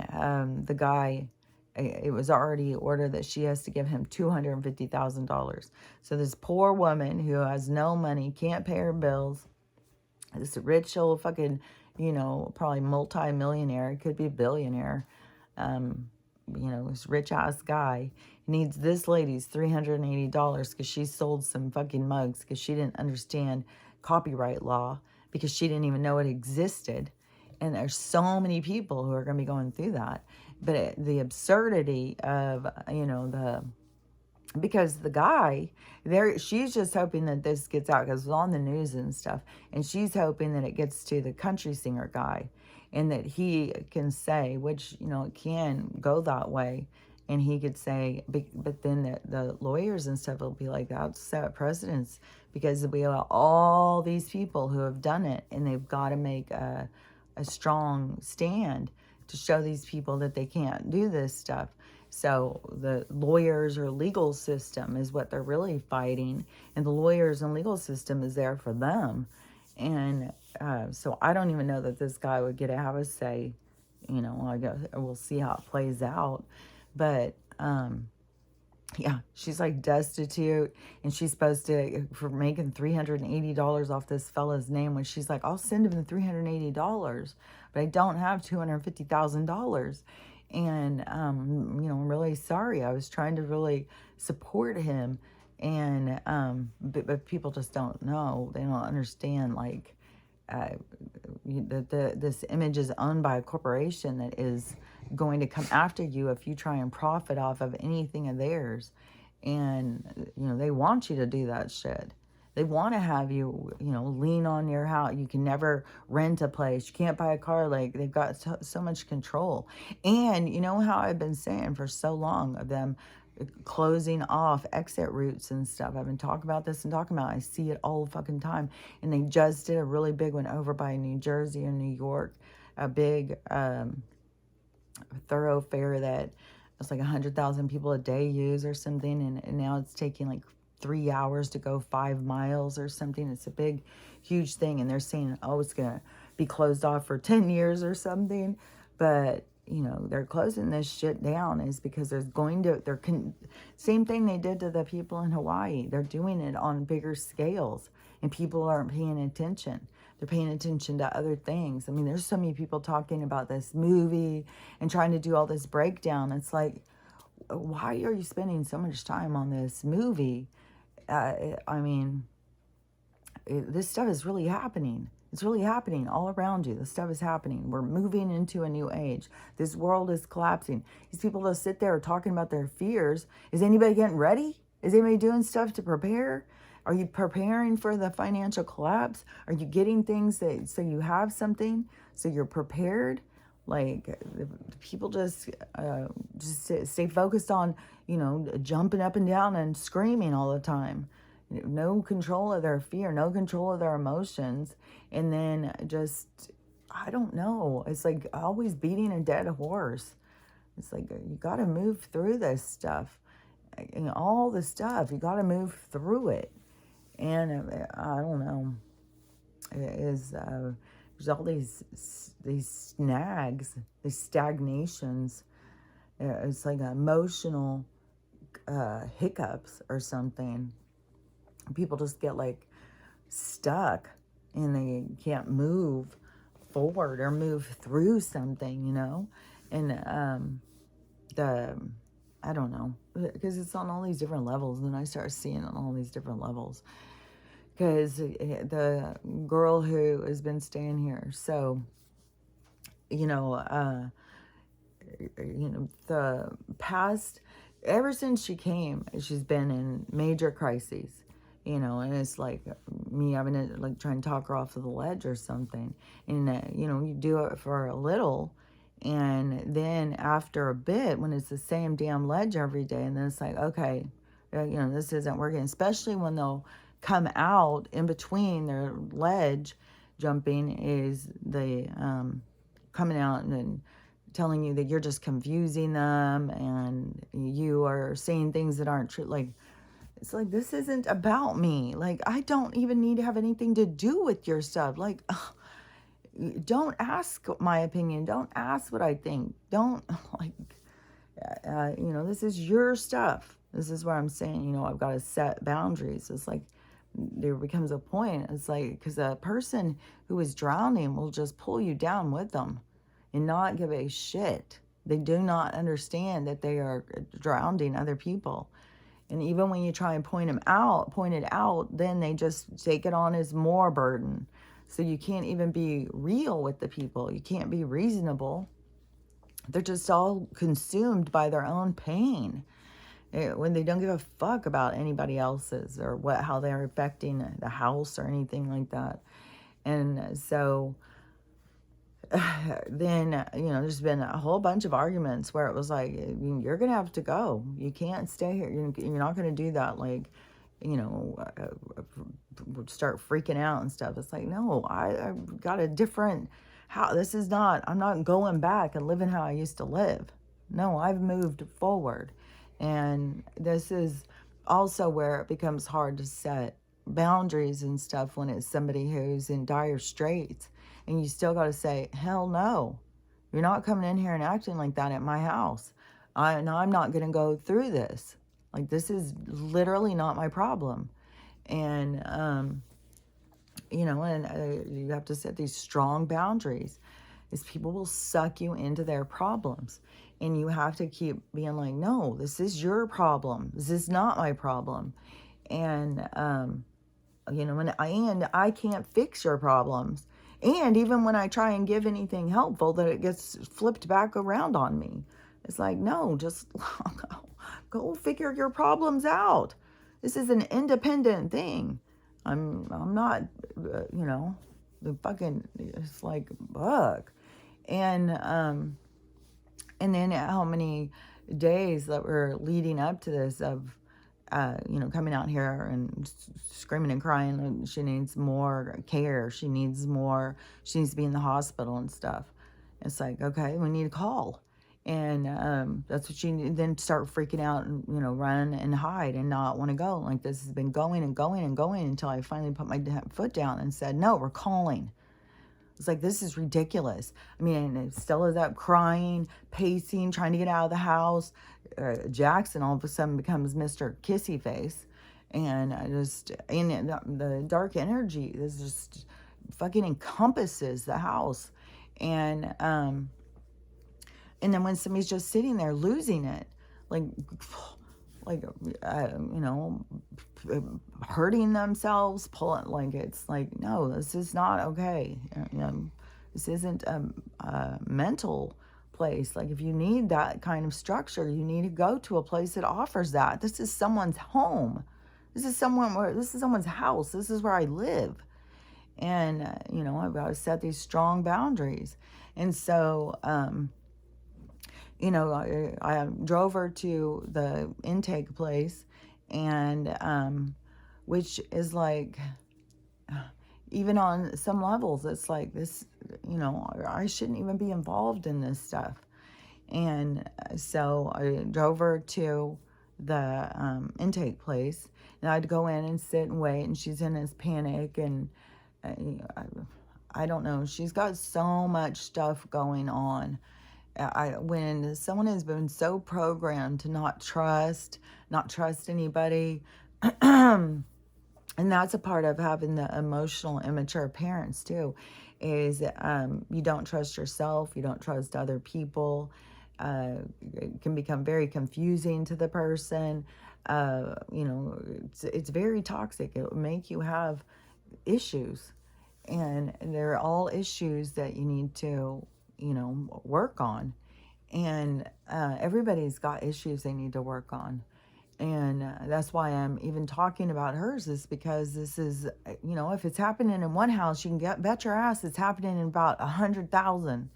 the guy, it was already ordered that she has to give him $250,000. So this poor woman who has no money, can't pay her bills, this rich old fucking, you know, probably multi-millionaire, could be a billionaire, you know, this rich ass guy, He needs this lady's $380 because she sold some fucking mugs because she didn't understand copyright law because she didn't even know it existed. And there's so many people who are going to be going through that. But the absurdity of, because the guy there, she's just hoping that this gets out because it's on the news and stuff, and she's hoping that it gets to the country singer guy and that he can say, which it can go that way, and he could say, but then the lawyers and stuff will be like, that's set precedents because we have all these people who have done it, and they've got to make a strong stand to show these people that they can't do this stuff. So the lawyers or legal system is what they're really fighting, and the lawyers and legal system is there for them. And so I don't even know that this guy would get to have a say. I guess we'll see how it plays out. But yeah, she's like destitute, and she's supposed to, for making $380 off this fella's name, when she's like, I'll send him the $380, but I don't have $250,000. And, I'm really sorry. I was trying to really support him. And, but people just don't know. They don't understand, like, this image is owned by a corporation that is going to come after you if you try and profit off of anything of theirs. And, they want you to do that shit. They want to have you, lean on your house. You can never rent a place. You can't buy a car. Like, they've got so much control. And you know how I've been saying for so long of them closing off exit routes and stuff. I've been talking about this and talking about it. I see it all the fucking time. And they just did a really big one over by New Jersey and New York. A big thoroughfare that it's like 100,000 people a day use or something. And now it's taking like 3 hours to go 5 miles or something. It's a big, huge thing. And they're saying, oh, it's going to be closed off for 10 years or something. But, they're closing this shit down is because same thing they did to the people in Hawaii. They're doing it on bigger scales, and people aren't paying attention. They're paying attention to other things. I mean, there's so many people talking about this movie and trying to do all this breakdown. It's like, why are you spending so much time on this movie? This stuff is really happening. It's really happening all around you. This stuff is happening. We're moving into a new age. This world is collapsing. These people that sit there talking about their fears. Is anybody getting ready? Is anybody doing stuff to prepare? Are you preparing for the financial collapse? Are you getting things so you have something so you're prepared? Like, people just stay focused on, jumping up and down and screaming all the time. No control of their fear, no control of their emotions. And then just, I don't know. It's like always beating a dead horse. It's like, you got to move through this stuff. All the stuff, you got to move through it. And I don't know. There's all these snags, these stagnations. It's like emotional hiccups or something. People just get like stuck and they can't move forward or move through something, And I don't know, because it's on all these different levels, and I start seeing on all these different levels. Because the girl who has been staying here, so the past, ever since she came, she's been in major crises. And it's like me having to, like, try and talk her off of the ledge or something. And, you do it for a little. And then after a bit, when it's the same damn ledge every day, and then it's like, okay, this isn't working. Especially when they'll come out in between their ledge jumping is the coming out and telling you that you're just confusing them and you are saying things that aren't true. Like, it's like, this isn't about me. Like, I don't even need to have anything to do with your stuff. Like, don't ask my opinion. Don't ask what I think. Don't, like, this is your stuff. This is what I'm saying. I've got to set boundaries. It's like, there becomes a point. It's like, because a person who is drowning will just pull you down with them and not give a shit. They do not understand that they are drowning other people. And even when you try and point it out, then they just take it on as more burden. So you can't even be real with the people. You can't be reasonable. They're just all consumed by their own pain. When they don't give a fuck about anybody else's or how they're affecting the house or anything like that. And so then, there's been a whole bunch of arguments where it was like, you're going to have to go. You can't stay here. You're not going to do that. Like, start freaking out and stuff. It's like, no, I've got a different, I'm not going back and living how I used to live. No, I've moved forward. And this is also where it becomes hard to set boundaries and stuff when it's somebody who's in dire straits. And you still got to say, hell no, you're not coming in here and acting like that at my house. I'm not going to go through this. Like, this is literally not my problem. And, you have to set these strong boundaries. Is people will suck you into their problems. And you have to keep being like, no, this is your problem. This is not my problem. And, and I can't fix your problems. And even when I try and give anything helpful, that it gets flipped back around on me. It's like, no, just go figure your problems out. This is an independent thing. I'm not, the fucking, it's like, fuck. And then how many days that were leading up to this of, coming out here and screaming and crying. She needs more care. She needs to be in the hospital and stuff. It's like, okay, we need to call. And that's what she then start freaking out and, run and hide and not want to go. Like, this has been going and going and going until I finally put my foot down and said, no, we're calling. It's like, this is ridiculous. I mean, Stella's up crying, pacing, trying to get out of the house. Jackson all of a sudden becomes Mr. Kissy Face. And the dark energy is just fucking encompasses the house. And then when somebody's just sitting there losing it, hurting themselves, it's like, no, this is not okay. This isn't a mental place. Like, if you need that kind of structure, you need to go to a place that offers that. This is someone's home. This is someone's house. This is where I live. And, I've got to set these strong boundaries. And so, I drove her to the intake place, and which is like, even on some levels, it's like this, I shouldn't even be involved in this stuff. And so I drove her to the intake place, and I had to go in and sit and wait, and she's in this panic, and I don't know, she's got so much stuff going on. When someone has been so programmed to not trust anybody, and that's a part of having the emotional immature parents too, is you don't trust yourself, you don't trust other people. It can become very confusing to the person. It's very toxic. It will make you have issues, and they're all issues that you need to work on. And everybody's got issues they need to work on. And that's why I'm even talking about hers, is because this is, if it's happening in one house, you can bet your ass it's happening in about 100,000.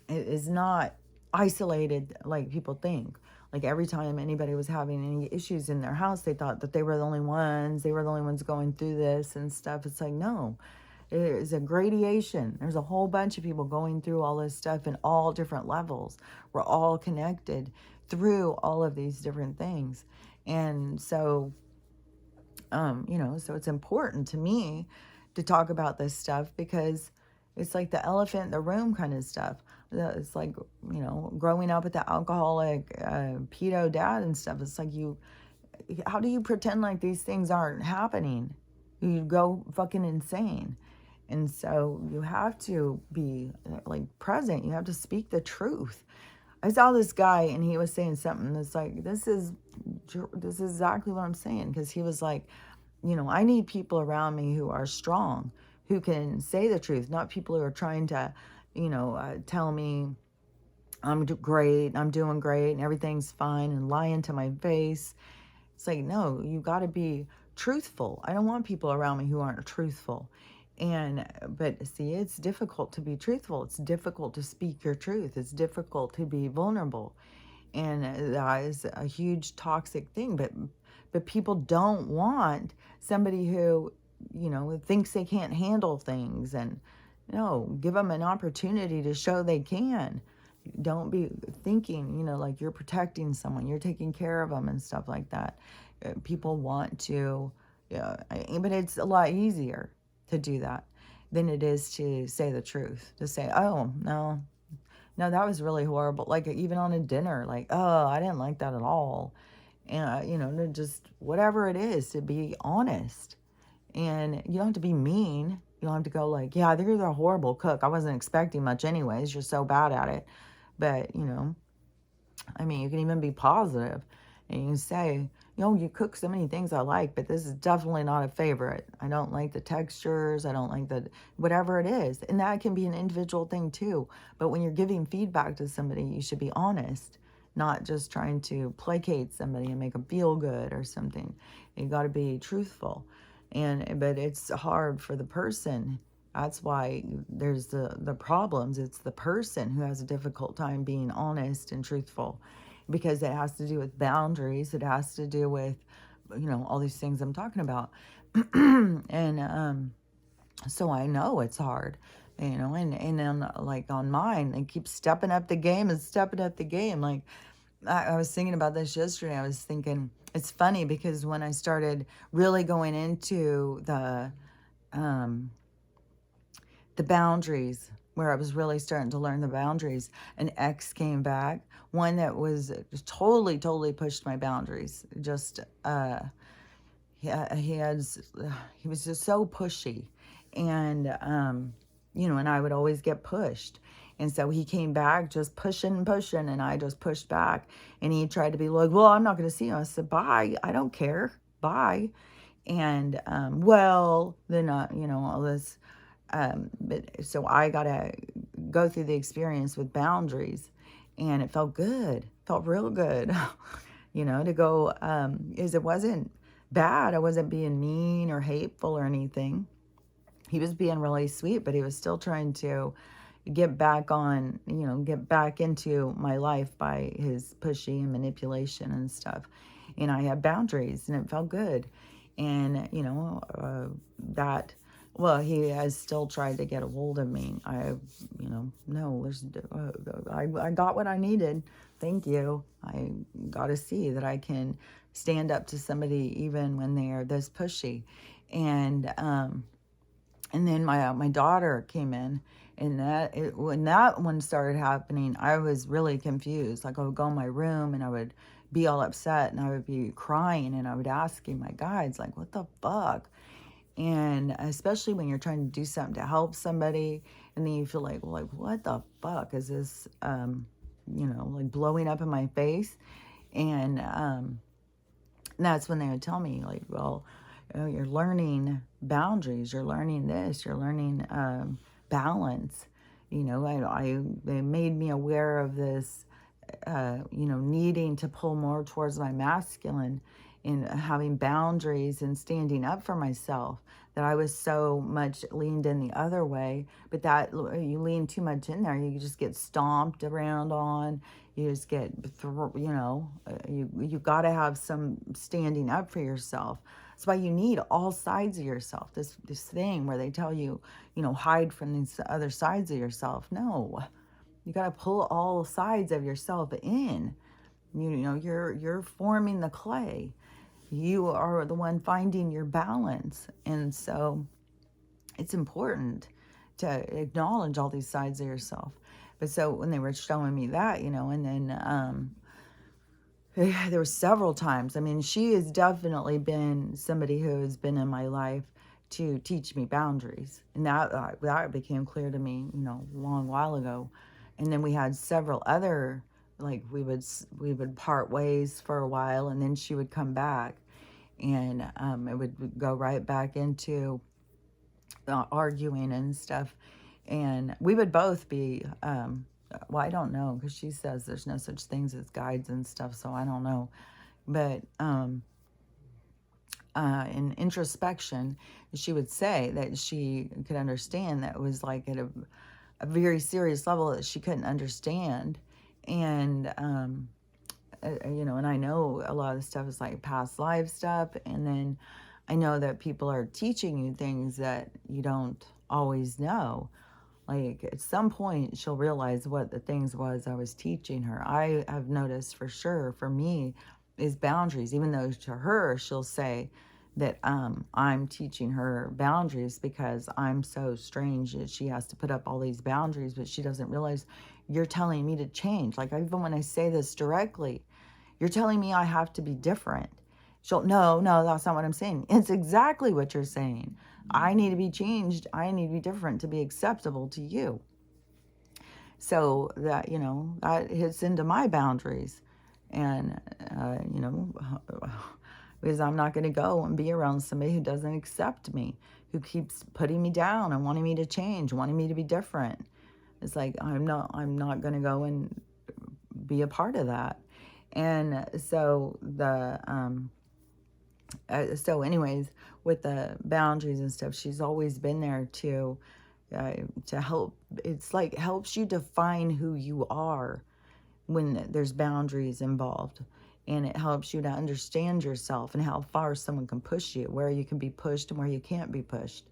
It is not isolated like people think. Like, every time anybody was having any issues in their house, they thought that they were the only ones going through this and stuff. It's like, no. There's a gradation. There's a whole bunch of people going through all this stuff in all different levels. We're all connected through all of these different things. And so, so it's important to me to talk about this stuff, because it's like the elephant in the room kind of stuff. It's like, growing up with the alcoholic, pedo dad and stuff. It's like, how do you pretend like these things aren't happening? You go fucking insane. And so you have to be present. You have to speak the truth. I saw this guy and he was saying something that's like, this is exactly what I'm saying. Because he was like, I need people around me who are strong, who can say the truth, not people who are trying to, tell me great, I'm doing great, and everything's fine, and lying to my face. It's like, no, you got to be truthful. I don't want people around me who aren't truthful. But see, it's difficult to be truthful. It's difficult to speak your truth. It's difficult to be vulnerable. And that is a huge toxic thing. But people don't want somebody who, thinks they can't handle things. And no, give them an opportunity to show they can. Don't be thinking, like you're protecting someone, you're taking care of them and stuff like that. People want to, yeah, but it's a lot easier to do that than it is to say the truth, to say, oh, no, that was really horrible. Like even on a dinner, like, oh, I didn't like that at all. And, just whatever it is, to be honest. And you don't have to be mean. You don't have to go like, yeah, you're a horrible cook. I wasn't expecting much anyways. You're so bad at it. But, I mean, you can even be positive and you can say, you cook so many things I like, but this is definitely not a favorite. I don't like the textures. I don't like whatever it is. And that can be an individual thing too. But when you're giving feedback to somebody, you should be honest, not just trying to placate somebody and make them feel good or something. You got to be truthful. But it's hard for the person. That's why there's the problems. It's the person who has a difficult time being honest and truthful, because it has to do with boundaries. It has to do with, all these things I'm talking about. And so I know it's hard, and then like on mine, they keep stepping up the game and stepping up the game. Like I was thinking about this yesterday. I was thinking, it's funny because when I started really going into the boundaries, where I was really starting to learn the boundaries, an ex came back, one that was totally, totally pushed my boundaries. Just, he was just so pushy. And, and I would always get pushed. And so he came back just pushing and pushing, and I just pushed back. And he tried to be like, well, I'm not going to see you. I said, bye. I don't care. Bye. And, well, then, all this. But so I got to go through the experience with boundaries, and it felt good, felt real good, to go, is it wasn't bad. I wasn't being mean or hateful or anything. He was being really sweet, but he was still trying to get back into my life by his pushy and manipulation and stuff. And I had boundaries, and it felt good. And, that, well, he has still tried to get a hold of me. No, I got what I needed. Thank you. I got to see that I can stand up to somebody even when they are this pushy. And then my daughter came in, and when that one started happening, I was really confused. Like I would go in my room and I would be all upset and I would be crying, and I would asking my guides, like, what the fuck? And especially when you're trying to do something to help somebody, and then you feel like, well, like, what the fuck is this, like blowing up in my face? And that's when they would tell me, like, well, you're learning boundaries, you're learning this, you're learning balance. They made me aware of this, needing to pull more towards my masculine, and having boundaries and standing up for myself, that I was so much leaned in the other way. But that you lean too much in there, you just get stomped around on. You just get, you got to have some standing up for yourself. That's why you need all sides of yourself. This thing where they tell you, hide from these other sides of yourself. No, you got to pull all sides of yourself in. You're forming the clay. You are the one finding your balance. And so it's important to acknowledge all these sides of yourself. But so when they were showing me that, and then there were several times. I mean, she has definitely been somebody who has been in my life to teach me boundaries. And that became clear to me, a long while ago. And then we had several other like we would part ways for a while, and then she would come back, and it would go right back into arguing and stuff. And we would both be, well, I don't know, because she says there's no such things as guides and stuff, so I don't know. But in introspection, she would say that she could understand that it was like at a very serious level that she couldn't understand. And, and I know a lot of the stuff is like past life stuff. And then I know that people are teaching you things that you don't always know. Like at some point she'll realize what the things was I was teaching her. I have noticed for sure for me is boundaries, even though to her she'll say that I'm teaching her boundaries because I'm so strange that she has to put up all these boundaries, but she doesn't realize you're telling me to change. Like even when I say this directly, you're telling me I have to be different. No, that's not what I'm saying. It's exactly what you're saying. I need to be changed. I need to be different to be acceptable to you. So that, that hits into my boundaries. And, because I'm not going to go and be around somebody who doesn't accept me, who keeps putting me down and wanting me to change, wanting me to be different. It's like, I'm not going to go and be a part of that. And so so anyways, with the boundaries and stuff, she's always been there to help. It's like helps you define who you are when there's boundaries involved, and it helps you to understand yourself and how far someone can push you, where you can be pushed and where you can't be pushed.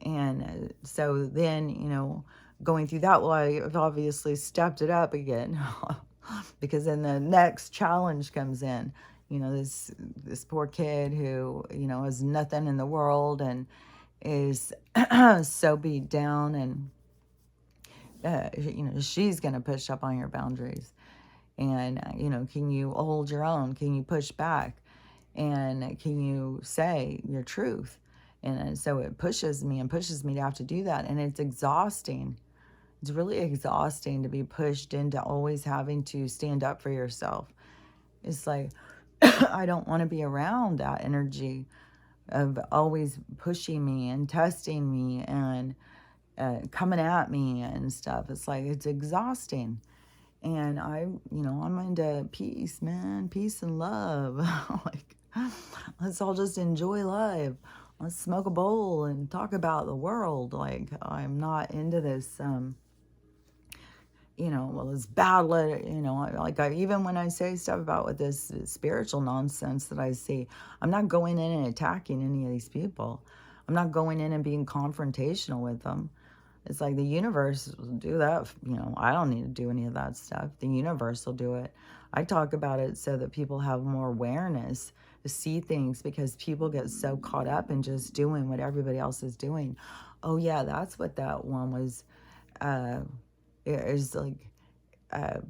And so then, going through that, well, I've obviously stepped it up again because then the next challenge comes in. This poor kid who, has nothing in the world and is so beat down, and, she's going to push up on your boundaries. And, can you hold your own? Can you push back? And can you say your truth? And so it pushes me to have to do that. And it's exhausting. It's really exhausting to be pushed into always having to stand up for yourself. It's like, I don't want to be around that energy of always pushing me and testing me and coming at me and stuff. It's like, it's exhausting. And I'm into peace, man, peace and love. Like, let's all just enjoy life. Let's smoke a bowl and talk about the world. Like, I'm not into this, let's battle it, even when I say stuff about with this spiritual nonsense that I see, I'm not going in and attacking any of these people. I'm not going in and being confrontational with them. It's like the universe will do that. I don't need to do any of that stuff. The universe will do it. I talk about it so that people have more awareness to see things, because people get so caught up in just doing what everybody else is doing. Oh yeah, that's what that one was. Is like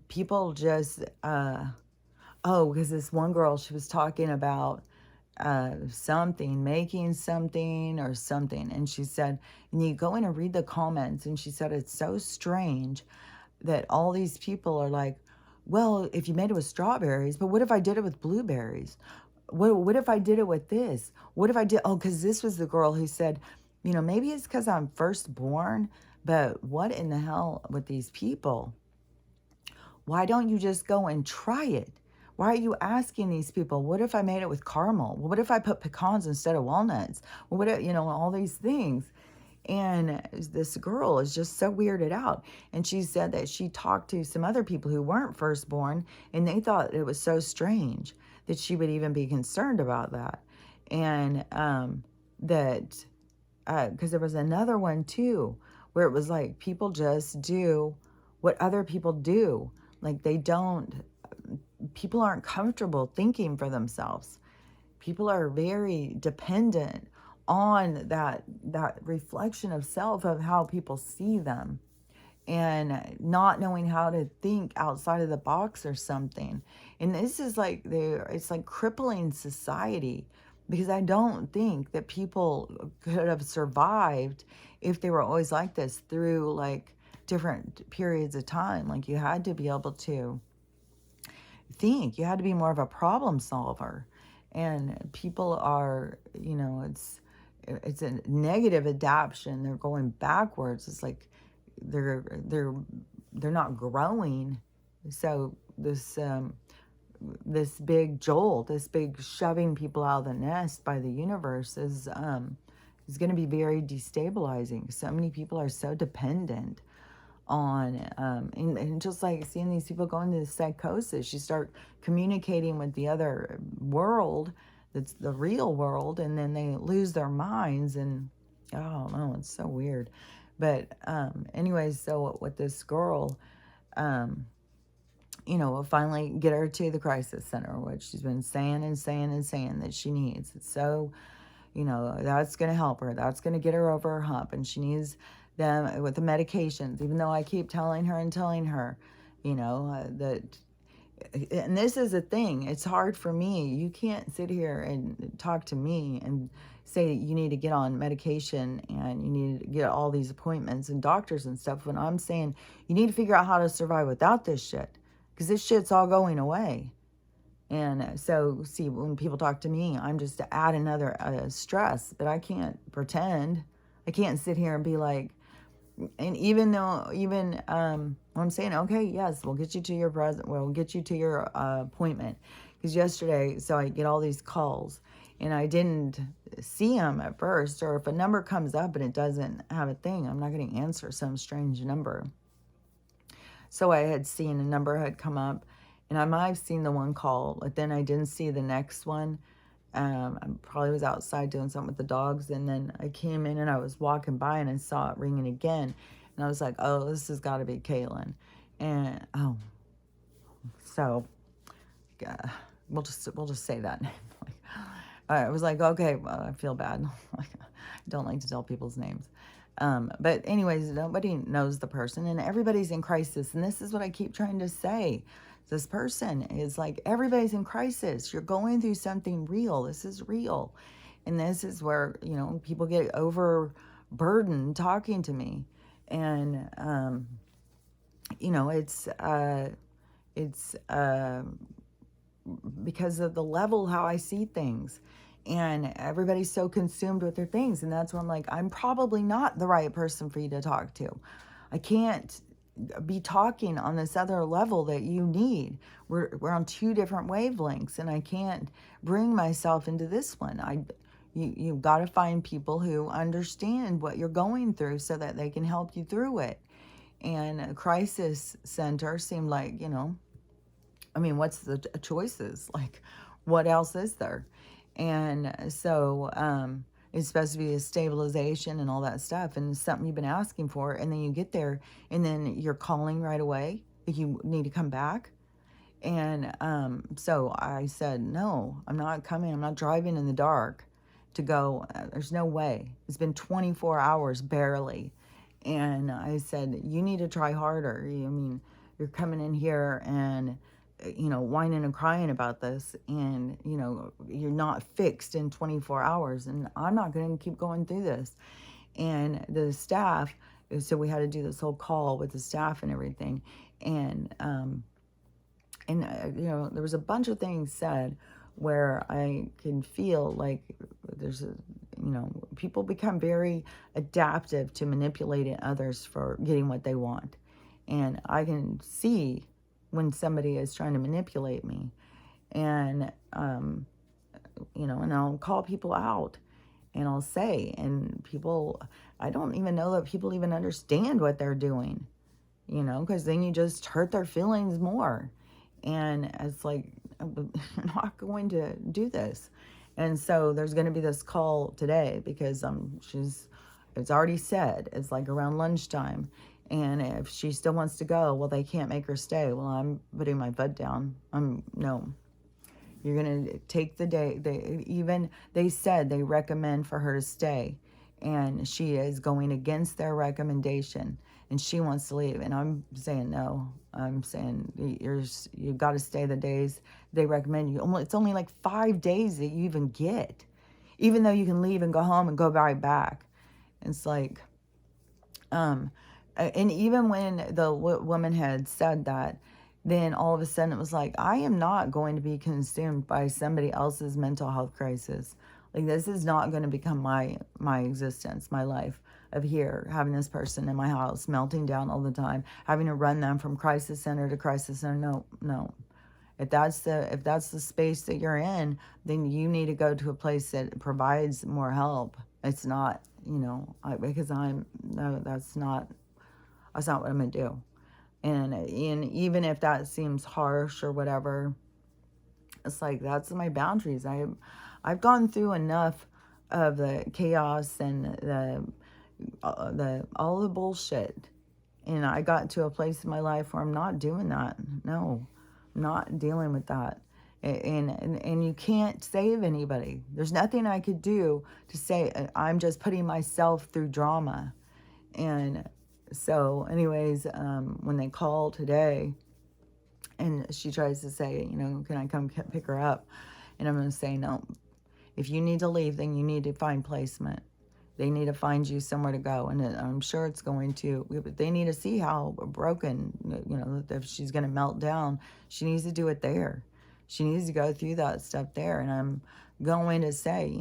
people just because this one girl, she was talking about something, making something or something, and she said, and you go in and read the comments, and she said it's so strange that all these people are like, well, if you made it with strawberries, but what if I did it with blueberries? What if I did it with this? What if I did? Oh, because this was the girl who said, maybe it's because I'm firstborn, but what in the hell with these people? Why don't you just go and try it? Why are you asking these people, what if I made it with caramel? What if I put pecans instead of walnuts? What if, all these things. And this girl is just so weirded out. And she said that she talked to some other people who weren't firstborn, and they thought it was so strange that she would even be concerned about that. And that, because there was another one too, where it was like people just do what other people do. Like people aren't comfortable thinking for themselves. People are very dependent on that reflection of self, of how people see them, and not knowing how to think outside of the box or something. And this is like, it's like crippling society, because I don't think that people could have survived if they were always like this through like different periods of time. Like, you had to be able to think. You had to be more of a problem solver. And people are, it's a negative adaptation. They're going backwards. It's like they're they're not growing. So this big jolt, this big shoving people out of the nest by the universe is going to be very destabilizing. So many people are so dependent on and just like seeing these people go into psychosis, you start communicating with the other world, that's the real world, and then they lose their minds. And I don't know, it's so weird. But anyways, so with this girl, we'll finally get her to the crisis center, which she's been saying and saying and saying that she needs. So that's going to help her. That's going to get her over her hump. And she needs them with the medications, even though I keep telling her, that, and this is a thing, it's hard for me. You can't sit here and talk to me and say you need to get on medication and you need to get all these appointments and doctors and stuff, when I'm saying you need to figure out how to survive without this shit, because this shit's all going away. And so, see, when people talk to me, I'm just to add another stress, but I can't pretend. I can't sit here and be like, and even I'm saying, okay, yes, we'll get you to your we'll get you to your appointment. Because yesterday, so I get all these calls, and I didn't see them at first, or if a number comes up and it doesn't have a thing, I'm not going to answer some strange number. So I had seen a number had come up, and I might have seen the one call, but then I didn't see the next one. I probably was outside doing something with the dogs, and then I came in and I was walking by and I saw it ringing again, and I was like, oh, this has got to be Caitlin. And so we'll just say that name. I was like, okay, well, I feel bad. I don't like to tell people's names. But anyways, nobody knows the person, and everybody's in crisis. And this is what I keep trying to say. This person is like, everybody's in crisis. You're going through something real. This is real. And this is where, people get overburdened talking to me. And, it's because of the level how I see things. And everybody's so consumed with their things. And that's where I'm like, I'm probably not the right person for you to talk to. I can't be talking on this other level that you need. We're on two different wavelengths, and I can't bring myself into this one. You've got to find people who understand what you're going through so that they can help you through it. And a crisis center seemed like, what's the choices? Like, what else is there? And so it's supposed to be a stabilization and all that stuff, and it's something you've been asking for, and then you get there, and then you're calling right away, you need to come back. And so I said, no, I'm not coming. I'm not driving in the dark to go. There's no way. It's been 24 hours barely. And I said, you need to try harder. You're coming in here and whining and crying about this, and, you're not fixed in 24 hours, and I'm not going to keep going through this. And the staff, so we had to do this whole call with the staff and everything. And there was a bunch of things said where I can feel like there's people become very adaptive to manipulating others for getting what they want. And I can see when somebody is trying to manipulate me, and and I'll call people out, and I'll say, and people, I don't even know that people even understand what they're doing, because then you just hurt their feelings more. And it's like, you're not going to do this. And so there's going to be this call today, because it's already said, it's like around lunchtime. And if she still wants to go, well, they can't make her stay. Well, I'm putting my foot down. No. You're going to take the day. They said they recommend for her to stay. And she is going against their recommendation. And she wants to leave. And I'm saying no. I'm saying you've got to stay the days they recommend you. It's only like 5 days that you even get. Even though you can leave and go home and go right back. It's like... and even when the woman had said that, then all of a sudden it was like, I am not going to be consumed by somebody else's mental health crisis. Like, this is not going to become my existence, my life of here, having this person in my house melting down all the time, having to run them from crisis center to crisis center. No, no. If that's the space that you're in, then you need to go to a place that provides more help. It's not, because no, that's not what I'm gonna do. And even if that seems harsh or whatever, it's like, that's my boundaries. I've gone through enough of the chaos and the all the bullshit, and I got to a place in my life where I'm not doing that. No, I'm not dealing with that. And you can't save anybody. There's nothing I could do to say I'm just putting myself through drama. And so anyways, when they call today and she tries to say, can I come pick her up? And I'm going to say, no. If you need to leave, then you need to find placement. They need to find you somewhere to go. And I'm sure it's going to, but they need to see how broken, if she's going to melt down, she needs to do it there. She needs to go through that stuff there. And I'm going to say,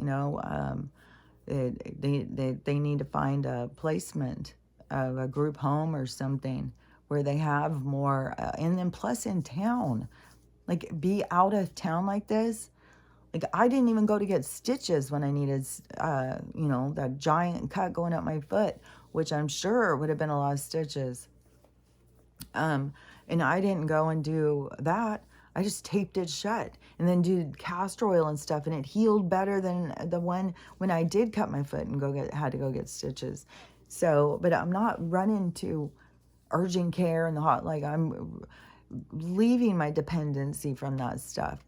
they need to find a placement, a group home or something where they have more, and then plus in town, like, be out of town like this. Like, I didn't even go to get stitches when I needed, that giant cut going up my foot, which I'm sure would have been a lot of stitches. And I didn't go and do that. I just taped it shut and then did castor oil and stuff, and it healed better than the one when I did cut my foot and had to go get stitches. So, but I'm not running to urgent care and I'm leaving my dependency from that stuff.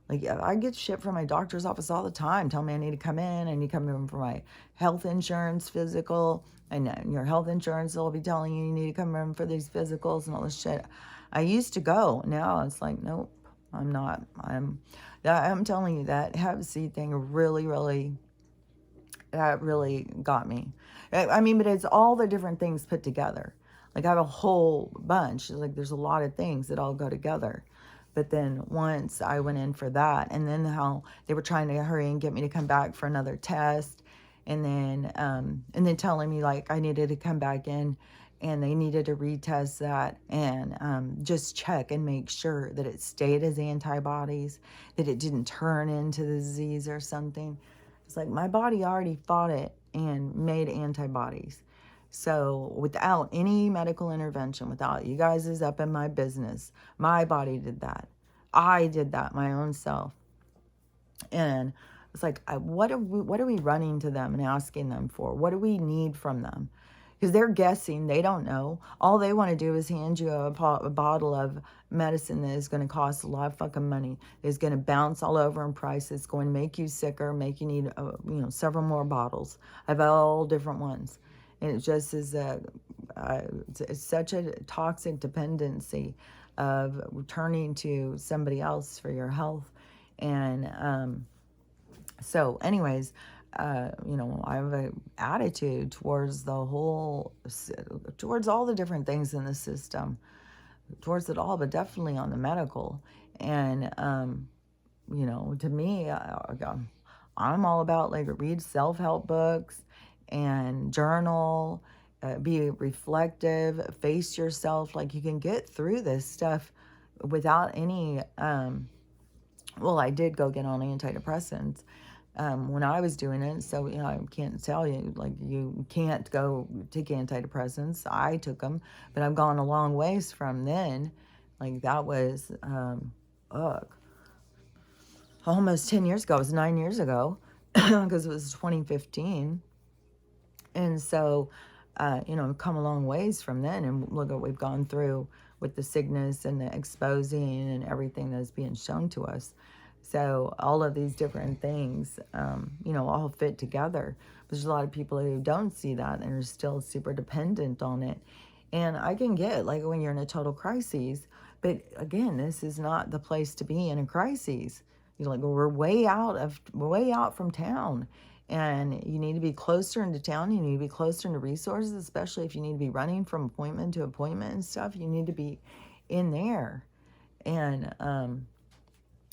Like, I get shit from my doctor's office all the time. Tell me I need to come in. I need to come in for my health insurance, physical. And your health insurance will be telling you need to come in for these physicals and all this shit. I used to go. Now it's like, nope, I'm not. I'm telling you, that Hep C thing really got me. I mean, but it's all the different things put together. Like, I have a whole bunch. Like, there's a lot of things that all go together. But then once I went in for that, and then how they were trying to hurry and get me to come back for another test, and then telling me like I needed to come back in, and they needed to retest that and just check and make sure that it stayed as antibodies, that it didn't turn into the disease or something. It's like, my body already fought it and made antibodies. So without any medical intervention, without you guys is up in my business, my body did that. I did that my own self. And it's like, what are we running to them and asking them for? What do we need from them? Because they're guessing. They don't know. All they want to do is hand you a bottle of medicine that is going to cost a lot of fucking money. It's going to bounce all over in price. It's going to make you sicker, make you need several more bottles of all different ones. And it just is it's such a toxic dependency of turning to somebody else for your health. And so anyways, I have an attitude towards all the different things in the system, towards it all, but definitely on the medical. And, to me, I'm all about, like, read self-help books and journal, be reflective, face yourself. Like, you can get through this stuff without any, I did go get on antidepressants when I was doing it. So, I can't tell you, like, you can't go take antidepressants. I took them, but I've gone a long ways from then. Like, that was, almost 10 years ago. It was 9 years ago because it was 2015. And so, come a long ways from then, and look at what we've gone through with the sickness and the exposing and everything that's being shown to us. So all of these different things, all fit together. There's a lot of people who don't see that and are still super dependent on it. And I can get, like, when you're in a total crisis, but again, this is not the place to be in a crisis. We're way out from town. And you need to be closer into town. You need to be closer into resources, especially if you need to be running from appointment to appointment and stuff. You need to be in there. And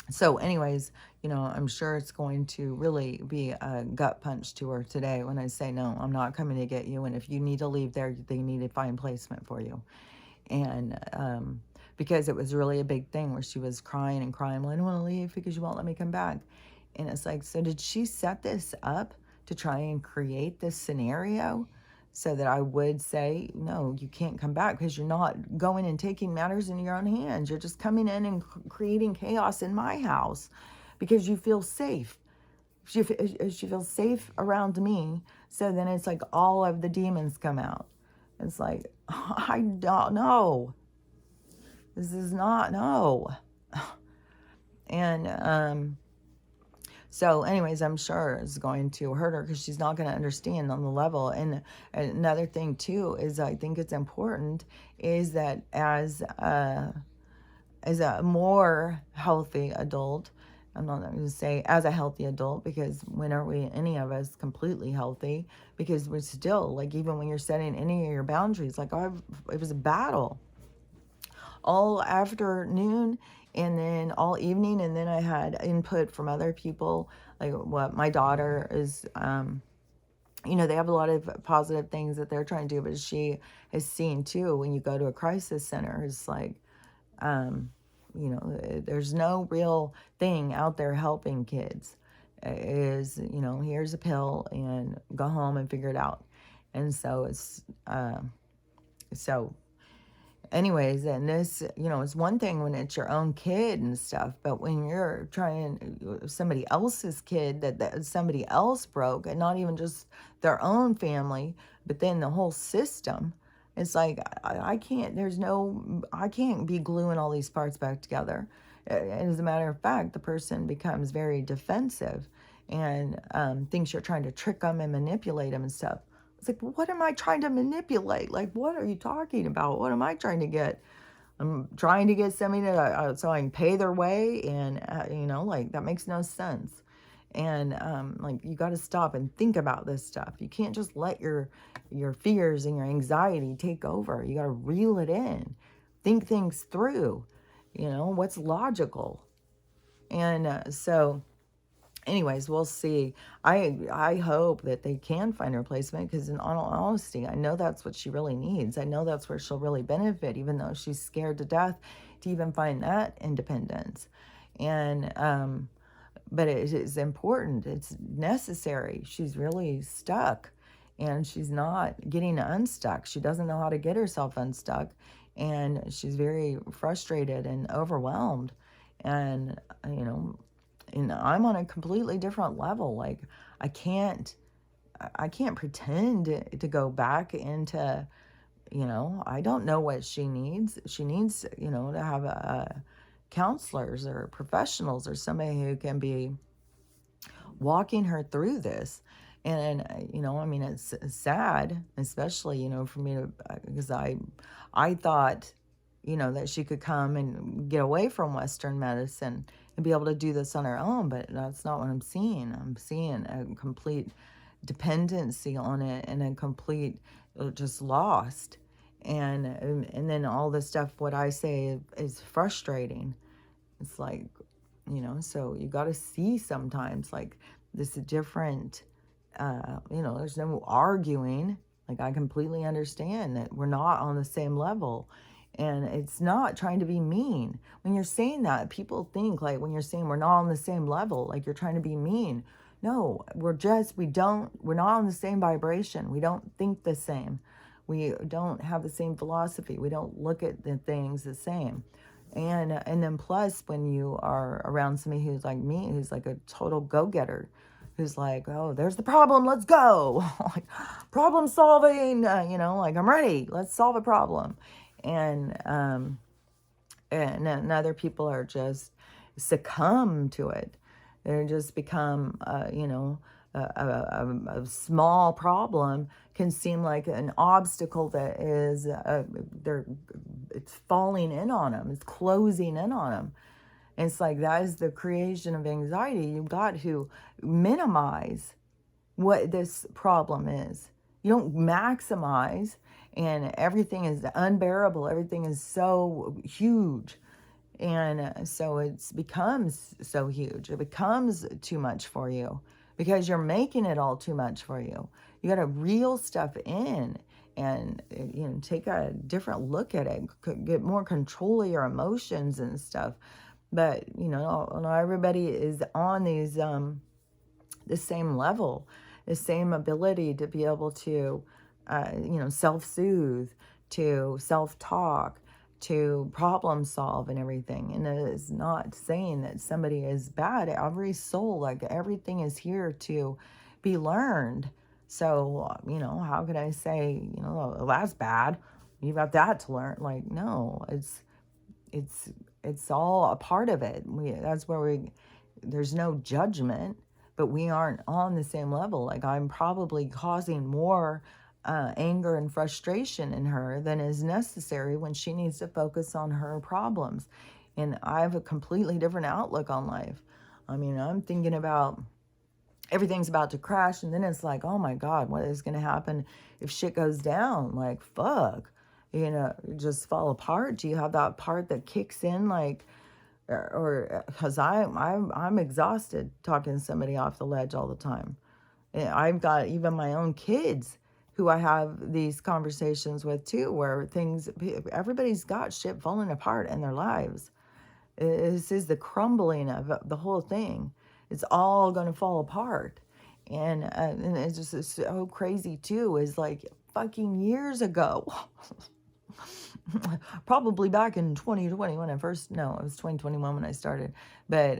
so anyways, I'm sure it's going to really be a gut punch to her today when I say, no, I'm not coming to get you. And if you need to leave there, they need to find placement for you. And because it was really a big thing where she was crying and crying, well, I don't want to leave because you won't let me come back. And it's like, so did she set this up to try and create this scenario so that I would say, no, you can't come back because you're not going and taking matters into your own hands. You're just coming in and creating chaos in my house because you feel safe. She feels safe around me. So then it's like all of the demons come out. It's like, I don't know. This is not, no. And so anyways, I'm sure it's going to hurt her because she's not going to understand on the level. And another thing too is I think it's important is that as a more healthy adult, I'm not going to say as a healthy adult, because when are we, any of us, completely healthy? Because we're still, like, even when you're setting any of your boundaries, like it was a battle all afternoon and then all evening. And then I had input from other people, like what my daughter is, they have a lot of positive things that they're trying to do, but she has seen too, when you go to a crisis center, it's like, there's no real thing out there helping kids. Is, here's a pill and go home and figure it out. And so it's, so anyways, and this, it's one thing when it's your own kid and stuff, but when you're trying somebody else's kid that somebody else broke, and not even just their own family, but then the whole system, it's like, I can't, I can't be gluing all these parts back together. As a matter of fact, the person becomes very defensive and thinks you're trying to trick them and manipulate them and stuff. It's like, what am I trying to manipulate? Like, what are you talking about? What am I trying to get? I'm trying to get somebody to, so I can pay their way, and, like, that makes no sense. And, like, you got to stop and think about this stuff. You can't just let your fears and your anxiety take over. You got to reel it in. Think things through, what's logical. And so anyways, we'll see. I hope that they can find a replacement, because in all honesty, I know that's what she really needs. I know that's where she'll really benefit, even though she's scared to death to even find that independence. And but it is important. It's necessary. She's really stuck, and she's not getting unstuck. She doesn't know how to get herself unstuck, and she's very frustrated and overwhelmed. And and I'm on a completely different level. Like, I can't pretend to go back into, I don't know what she needs. She needs, to have counselors or professionals or somebody who can be walking her through this. And, I mean, it's sad, especially, for me to, because I thought, that she could come and get away from Western medicine and be able to do this on her own, but that's not what I'm seeing. I'm seeing a complete dependency on it, and a complete just lost. And then all the stuff, what I say is frustrating. It's like, so you got to see sometimes, like, this different, there's no arguing. Like, I completely understand that we're not on the same level. And it's not trying to be mean. When you're saying that, people think, like, when you're saying we're not on the same level, like you're trying to be mean. No, we're not on the same vibration. We don't think the same. We don't have the same philosophy. We don't look at the things the same. And then plus, when you are around somebody who's like me, who's like a total go-getter, who's like, oh, there's the problem, let's go. Like, problem solving, like, I'm ready, let's solve a problem. And other people are just succumb to it. They just become, a small problem can seem like an obstacle that is, it's falling in on them, it's closing in on them. And it's like, that is the creation of anxiety. You've got to minimize what this problem is. You don't maximize, and everything is unbearable. Everything is so huge. And so it becomes so huge. It becomes too much for you because you're making it all too much for you. You got to reel stuff in and take a different look at it, get more control of your emotions and stuff. But not everybody is on these the same level, the same ability to be able to self-soothe, to self-talk, to problem solve and everything. And it is not saying that somebody is bad. Every soul, like everything is here to be learned. So, how could I say, oh, that's bad, you got that to learn? Like, no, it's it's all a part of it. That's where there's no judgment, but we aren't on the same level. Like, I'm probably causing more anger and frustration in her than is necessary when she needs to focus on her problems. And I have a completely different outlook on life. I mean, I'm thinking about everything's about to crash, and then it's like, oh my God, what is going to happen if shit goes down? Like, fuck, just fall apart. Do you have that part that kicks in, like, or because I'm exhausted talking to somebody off the ledge all the time. And I've got even my own kids who I have these conversations with too, where everybody's got shit falling apart in their lives. This is the crumbling of the whole thing. It's all going to fall apart. And it's just so crazy too, is like fucking years ago. Probably back in 2020 when I first, no, it was 2021 when I started, but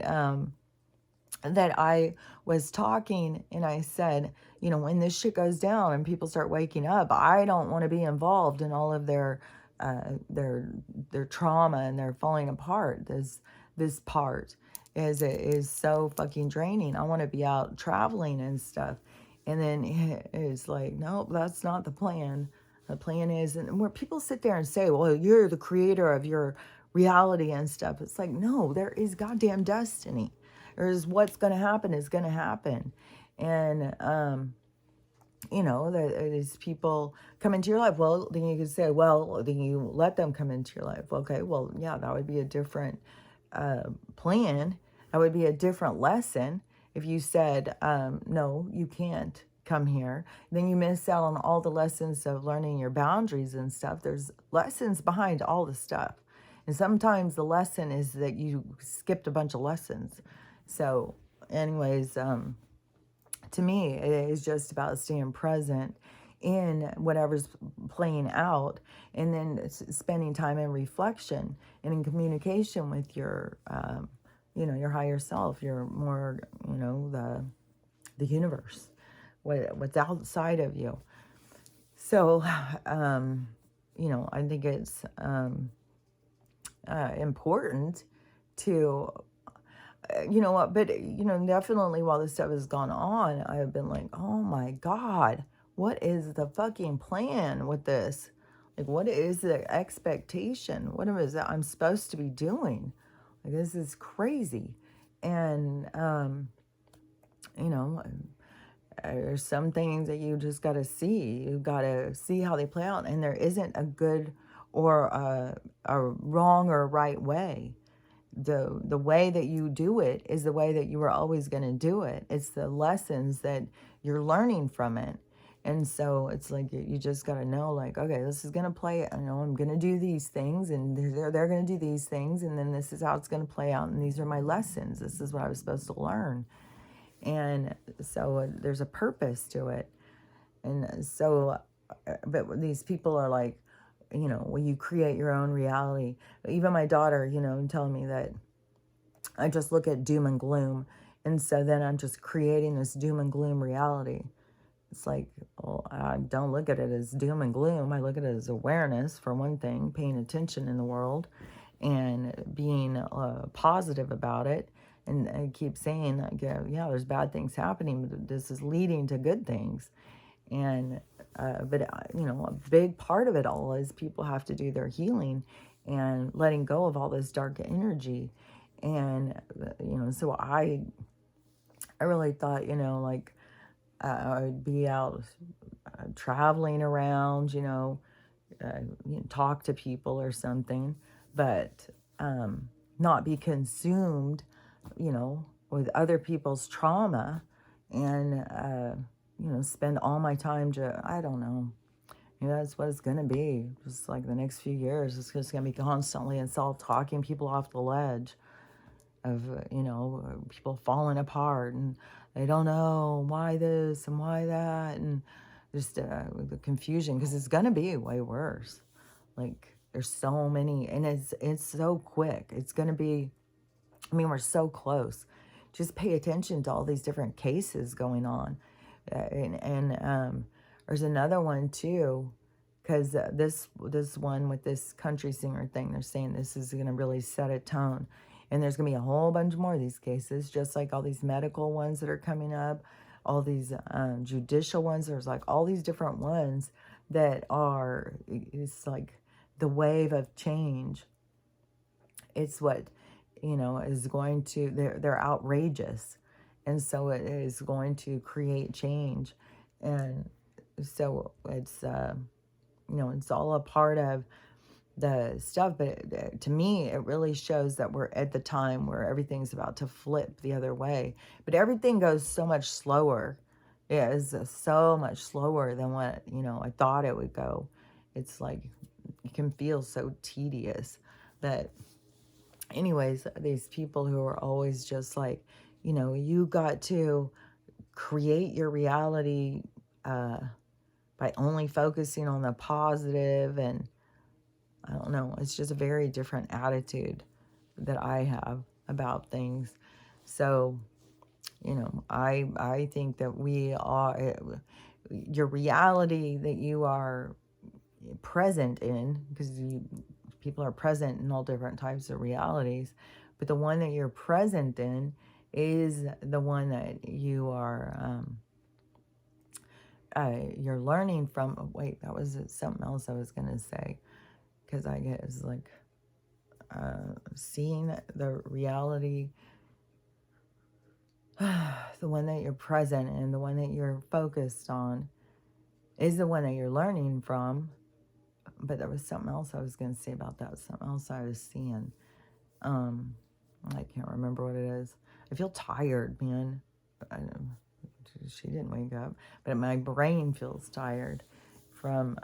that I was talking and I said, when this shit goes down and people start waking up, I don't want to be involved in all of their trauma and their falling apart. This part is so fucking draining. I want to be out traveling and stuff. And then it's like, nope, that's not the plan. The plan is, and where people sit there and say, well, you're the creator of your reality and stuff. It's like, no, there is goddamn destiny. There's what's going to happen is going to happen. And, these people come into your life. Well, then you could say, well, then you let them come into your life. Okay, well, yeah, that would be a different plan. That would be a different lesson. If you said, no, you can't come here, then you miss out on all the lessons of learning your boundaries and stuff. There's lessons behind all the stuff. And sometimes the lesson is that you skipped a bunch of lessons. So anyways, to me, it is just about staying present in whatever's playing out, and then spending time in reflection and in communication with your, your higher self, your more, the universe, what's outside of you. So, I think it's important to, but, definitely while this stuff has gone on, I've been like, oh my God, what is the fucking plan with this? Like, what is the expectation? What is that I'm supposed to be doing? Like, this is crazy. And, there's some things that you just got to see. You got to see how they play out. And there isn't a good or a wrong or right way. The way that you do it is the way that you were always going to do it. It's the lessons that you're learning from it. And so it's like you just got to know, like, okay, this is going to play, I'm going to do these things, and they're going to do these things, and then this is how it's going to play out, and these are my lessons. This is what I was supposed to learn. And so there's a purpose to it. And so, but these people are like, when you create your own reality. Even my daughter, telling me that I just look at doom and gloom. And so then I'm just creating this doom and gloom reality. It's like, well, I don't look at it as doom and gloom. I look at it as awareness, for one thing, paying attention in the world and being positive about it. And I keep saying, like, yeah, there's bad things happening, but this is leading to good things. And but a big part of it all is people have to do their healing and letting go of all this dark energy. And so I really thought, like, I would be out traveling around, talk to people or something. But not be consumed, with other people's trauma, and, spend all my time I don't know. That's what it's going to be. Just like the next few years, it's just going to be constantly, it's all talking people off the ledge of, people falling apart, and they don't know why this and why that, and just the confusion, because it's going to be way worse. Like, there's so many, and it's so quick. It's going to be, we're so close. Just pay attention to all these different cases going on. And there's another one too, because this one with this country singer thing, they're saying this is going to really set a tone. And there's going to be a whole bunch more of these cases, just like all these medical ones that are coming up, all these judicial ones. There's like all these different ones that are, it's like the wave of change. It's what, is going to, they're outrageous. And so it is going to create change. And so it's, it's all a part of the stuff, but to me, it really shows that we're at the time where everything's about to flip the other way. But everything goes so much slower. It is so much slower than what, I thought it would go. It's like, it can feel so tedious. But anyways, these people who are always just like, you got to create your reality by only focusing on the positive, and I don't know, it's just a very different attitude that I have about things. So, I think that we are, your reality that you are present in, because people are present in all different types of realities, but the one that you're present in is the one that you are, you're learning from. Oh, wait, that was something else I was going to say, because I guess like seeing the reality, the one that you're present in, the one that you're focused on is the one that you're learning from. But there was something else I was going to say about that, something else I was seeing. I can't remember what it is. I feel tired, man. She didn't wake up, but my brain feels tired from,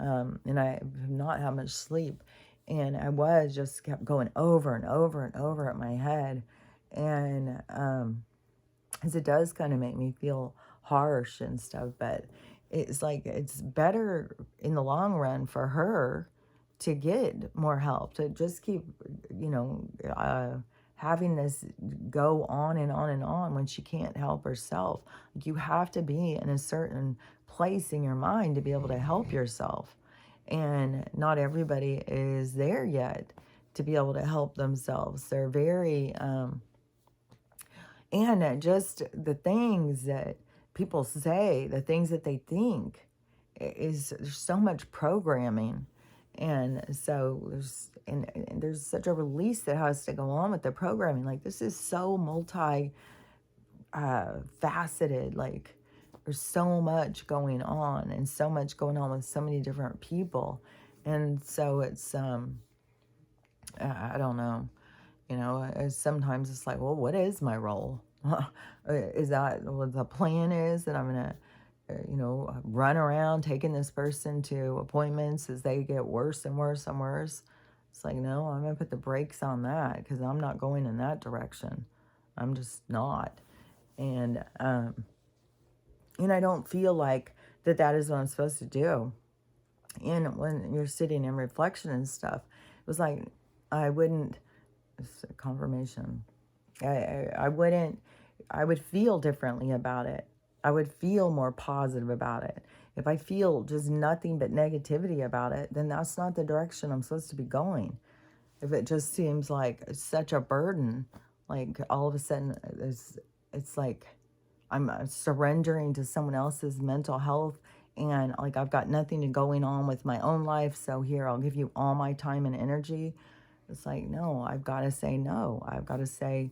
and I have not had much sleep. And I just kept going over and over and over at my head. And as it does kind of make me feel harsh and stuff, but it's like, it's better in the long run for her to get more help, to just keep, having this go on and on and on when she can't help herself. Like, you have to be in a certain place in your mind to be able to help yourself. And not everybody is there yet to be able to help themselves. They're very, and just the things that people say, the things that they think, there's so much programming. And so there's such a release that has to go on with the programming. Like, this is so faceted. Like, there's so much going on, and so much going on with so many different people. And so it's, I don't know, sometimes it's like, well, what is my role? Is that what the plan is, that I'm going to, run around taking this person to appointments as they get worse and worse and worse? It's like, no, I'm going to put the brakes on that, because I'm not going in that direction. I'm just not. And I don't feel like that is what I'm supposed to do. And when you're sitting in reflection and stuff, it was like, I wouldn't, it's a confirmation. I would feel differently about it. I would feel more positive about it. If I feel just nothing but negativity about it, then that's not the direction I'm supposed to be going. If it just seems like such a burden, like all of a sudden it's like I'm surrendering to someone else's mental health, and like I've got nothing going on with my own life, so here, I'll give you all my time and energy. It's like, no, I've got to say no. I've got to say,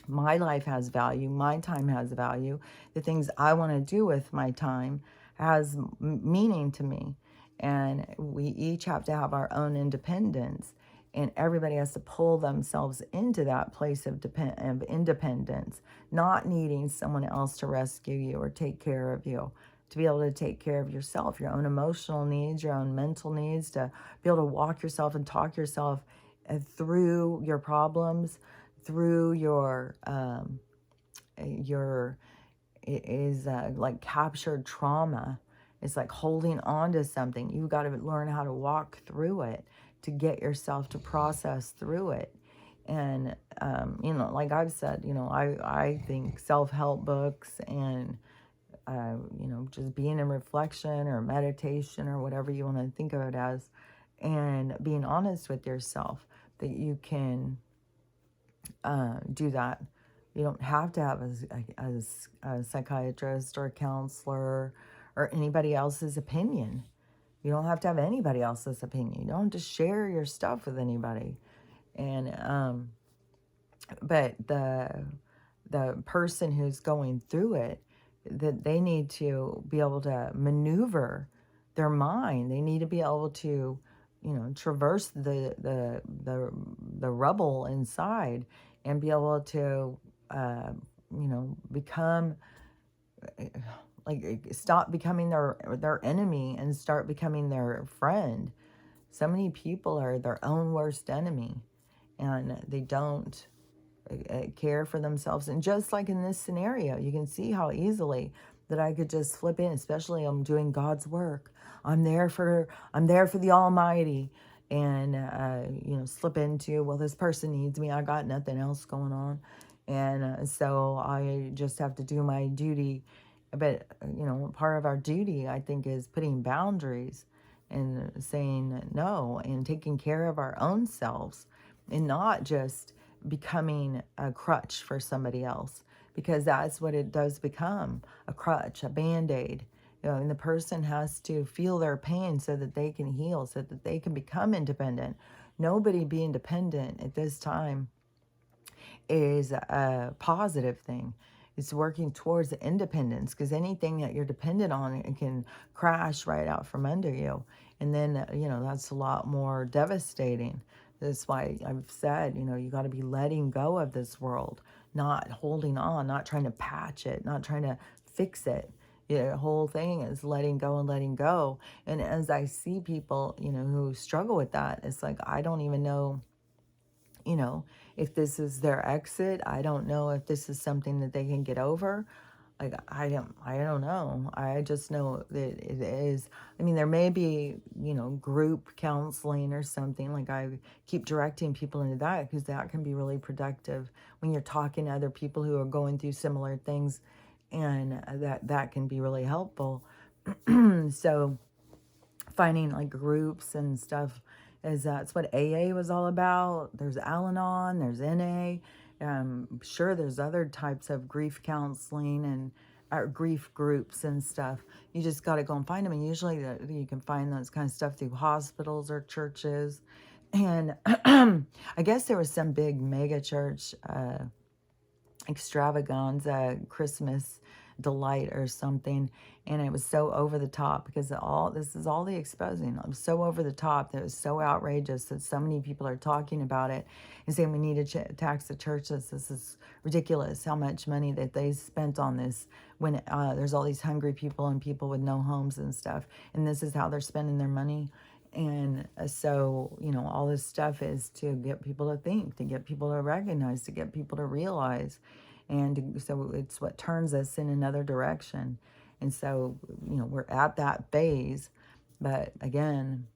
my life has value. My time has value. The things I want to do with my time has meaning to me. And we each have to have our own independence. And everybody has to pull themselves into that place of independence, not needing someone else to rescue you or take care of you, to be able to take care of yourself, your own emotional needs, your own mental needs, to be able to walk yourself and talk yourself through your problems, through your it is like captured trauma. It's like holding on to something. You've got to learn how to walk through it, to get yourself to process through it. And, like I've said, I think self-help books and, just being in reflection or meditation or whatever you want to think of it as, and being honest with yourself that you can do that. You don't have to have a psychiatrist or a counselor or anybody else's opinion. You don't have to have anybody else's opinion. You don't have to share your stuff with anybody. And but the person who's going through it, that they need to be able to maneuver their mind. They need to be able to, traverse the rubble inside and be able to, become like stop becoming their enemy and start becoming their friend. So many people are their own worst enemy, and they don't care for themselves. And just like in this scenario, you can see how easily that I could just flip in, especially I'm doing God's work. I'm there for the Almighty, and slip into, well, this person needs me. I got nothing else going on, and so I just have to do my duty. But part of our duty, I think, is putting boundaries and saying no and taking care of our own selves, and not just becoming a crutch for somebody else, because that's what it does become, a crutch, a band-aid. And the person has to feel their pain so that they can heal, so that they can become independent. Nobody being dependent at this time is a positive thing. It's working towards independence, because anything that you're dependent on, it can crash right out from under you. And then, that's a lot more devastating. That's why I've said, you got to be letting go of this world, not holding on, not trying to patch it, not trying to fix it. The whole thing is letting go and letting go. And as I see people, who struggle with that, it's like, I don't even know, if this is their exit. I don't know if this is something that they can get over. Like, I don't know. I just know that it is. I mean, there may be, group counseling or something. Like, I keep directing people into that, because that can be really productive when you're talking to other people who are going through similar things, and that can be really helpful. So finding like groups and stuff, is that's what AA was all about. There's Al-Anon, there's NA. Sure, there's other types of grief counseling and grief groups and stuff. You just got to go and find them. And usually you can find those kind of stuff through hospitals or churches. And I guess there was some big mega church extravaganza Christmas delight or something, and it was so over the top, because this is all the exposing. It was so over the top that it was so outrageous that so many people are talking about it and saying we need to tax the churches. This is ridiculous how much money that they spent on this, when there's all these hungry people and people with no homes and stuff, and this is how they're spending their money. And so, all this stuff is to get people to think, to get people to recognize, to get people to realize. And so it's what turns us in another direction. And so, we're at that phase. But again,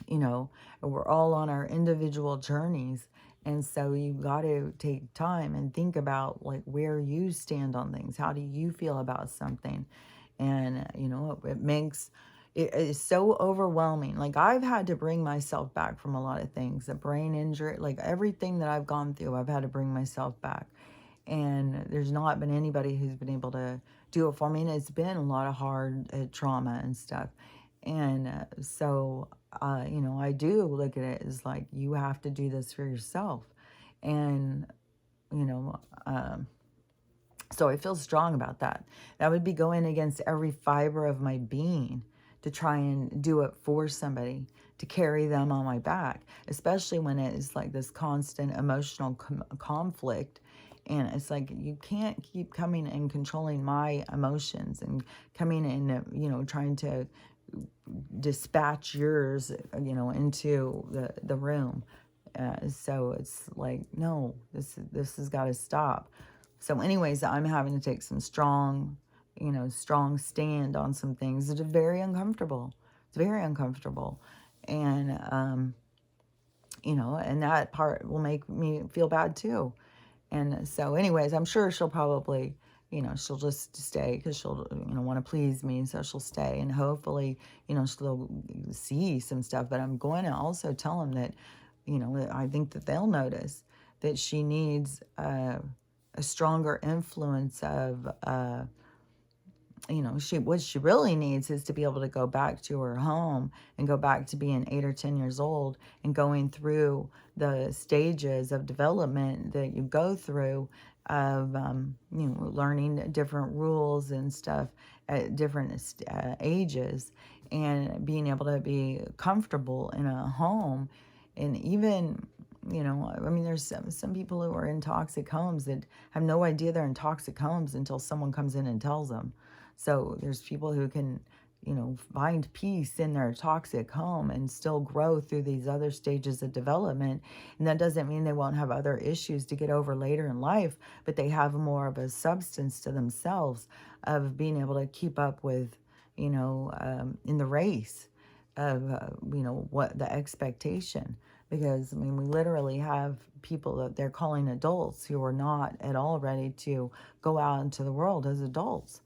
we're all on our individual journeys. And so you got to take time and think about like where you stand on things. How do you feel about something? And, it is so overwhelming. Like, I've had to bring myself back from a lot of things. A brain injury, like everything that I've gone through, I've had to bring myself back. And there's not been anybody who's been able to do it for me. And it's been a lot of hard trauma and stuff. And so, I do look at it as like, you have to do this for yourself. And, so I feel strong about that. That would be going against every fiber of my being to try and do it for somebody, to carry them on my back, especially when it is like this constant emotional conflict. And it's like, you can't keep coming and controlling my emotions and coming in, trying to dispatch yours, into the room. So it's like, no, this has got to stop. So anyways, I'm having to take some strong stand on some things that are very uncomfortable. It's very uncomfortable. And, and that part will make me feel bad too. And so anyways, I'm sure she'll probably, she'll just stay because she'll, want to please me. So she'll stay, and hopefully, she'll see some stuff. But I'm going to also tell them that, I think that they'll notice that she needs a stronger influence of, what she really needs is to be able to go back to her home and go back to being 8 or 10 years old and going through the stages of development that you go through of, learning different rules and stuff at different ages, and being able to be comfortable in a home. And even, I mean, there's some people who are in toxic homes that have no idea they're in toxic homes until someone comes in and tells them. So there's people who can, find peace in their toxic home and still grow through these other stages of development. And that doesn't mean they won't have other issues to get over later in life, but they have more of a substance to themselves of being able to keep up with, in the race of, what the expectation. Because, I mean, we literally have people that they're calling adults who are not at all ready to go out into the world as adults.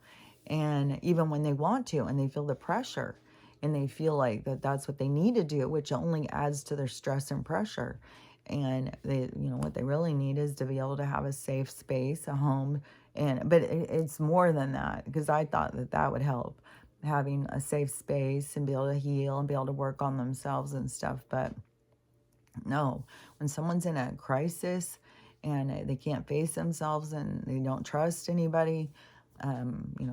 And even when they want to, and they feel the pressure, and they feel like that's what they need to do, which only adds to their stress and pressure. And they, what they really need is to be able to have a safe space, a home. But it's more than that, because I thought that would help, having a safe space and be able to heal and be able to work on themselves and stuff. But no, when someone's in a crisis and they can't face themselves and they don't trust anybody,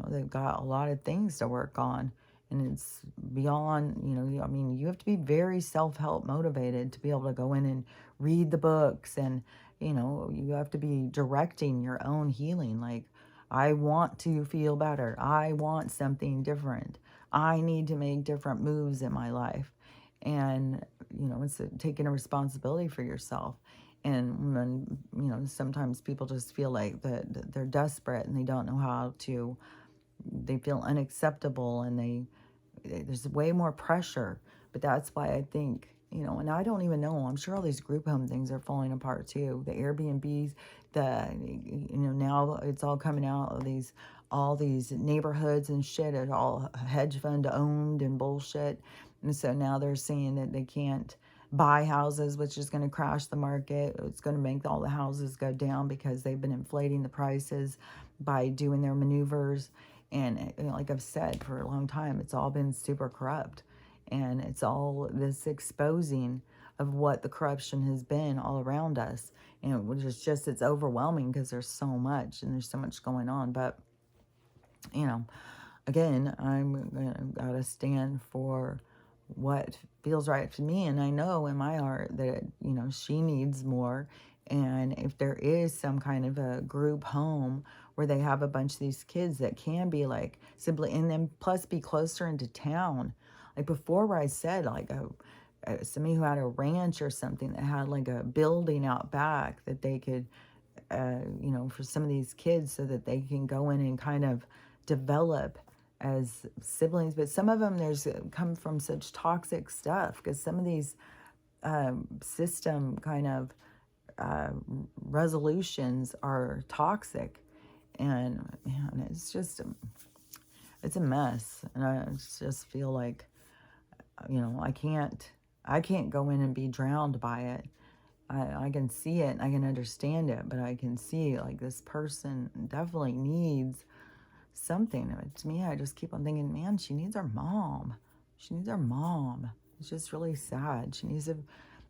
they've got a lot of things to work on. And it's beyond, I mean, you have to be very self-help motivated to be able to go in and read the books. And, you have to be directing your own healing. Like, I want to feel better. I want something different. I need to make different moves in my life. And, it's taking a responsibility for yourself. And when, sometimes people just feel like that they're desperate and they don't know how to, they feel unacceptable, and there's way more pressure. But that's why I think, and I don't even know, I'm sure all these group home things are falling apart too. The Airbnbs, now it's all coming out of all these neighborhoods and shit are all hedge fund owned and bullshit. And so now they're saying that they can't buy houses, which is going to crash the market. It's going to make all the houses go down because they've been inflating the prices by doing their maneuvers. And like I've said for a long time, it's all been super corrupt. And it's all this exposing of what the corruption has been all around us. And which is just, it's overwhelming because there's so much and there's so much going on. But, again, I'm got to stand for what feels right for me. And I know in my heart that, she needs more. And if there is some kind of a group home where they have a bunch of these kids that can be like simply, and then plus be closer into town. Like before, where I said like somebody who had a ranch or something that had like a building out back that they could, for some of these kids so that they can go in and kind of develop as siblings. But some of them come from such toxic stuff, because some of these system kind of resolutions are toxic. And man, it's just it's a mess. And I just feel like, I can't go in and be drowned by it. I can see it, I can understand it, but I can see like this person definitely needs something. To me, I just keep on thinking, man, she needs her mom. She needs her mom. It's just really sad. She needs to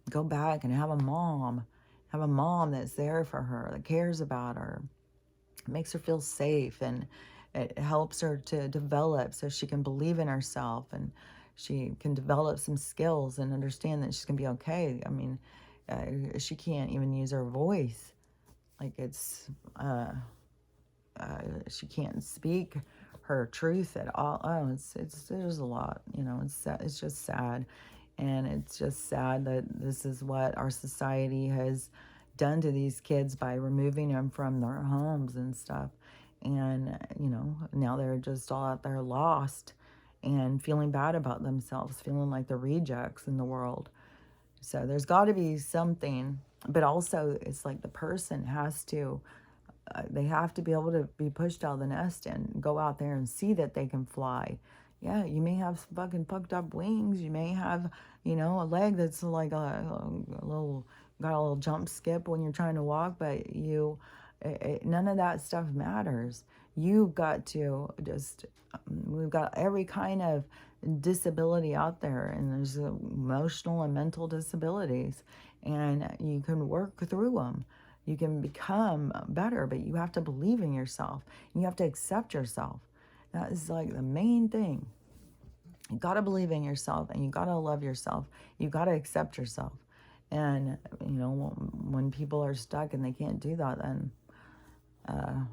go back and have a mom that's there for her, that cares about her, makes her feel safe. And It helps her to develop so she can believe in herself, and she can develop some skills and understand that she's going to be okay. I mean, she can't even use her voice. Like it's, she can't speak her truth at all. Oh, there's a lot, it's just sad. And it's just sad that this is what our society has done to these kids by removing them from their homes and stuff. And, now they're just all out there lost and feeling bad about themselves, feeling like the rejects in the world. So there's got to be something, but also it's like the person has to, they have to be able to be pushed out of the nest and go out there and see that they can fly. Yeah, you may have fucking pucked up wings. You may have, a leg that's like a little, got a little jump skip when you're trying to walk, but none of that stuff matters. You've got to just, we've got every kind of disability out there, and there's emotional and mental disabilities, and you can work through them. You can become better, but you have to believe in yourself. And you have to accept yourself. That is like the main thing. You got to believe in yourself, and you got to love yourself. You got to accept yourself. And, when people are stuck and they can't do that, then, I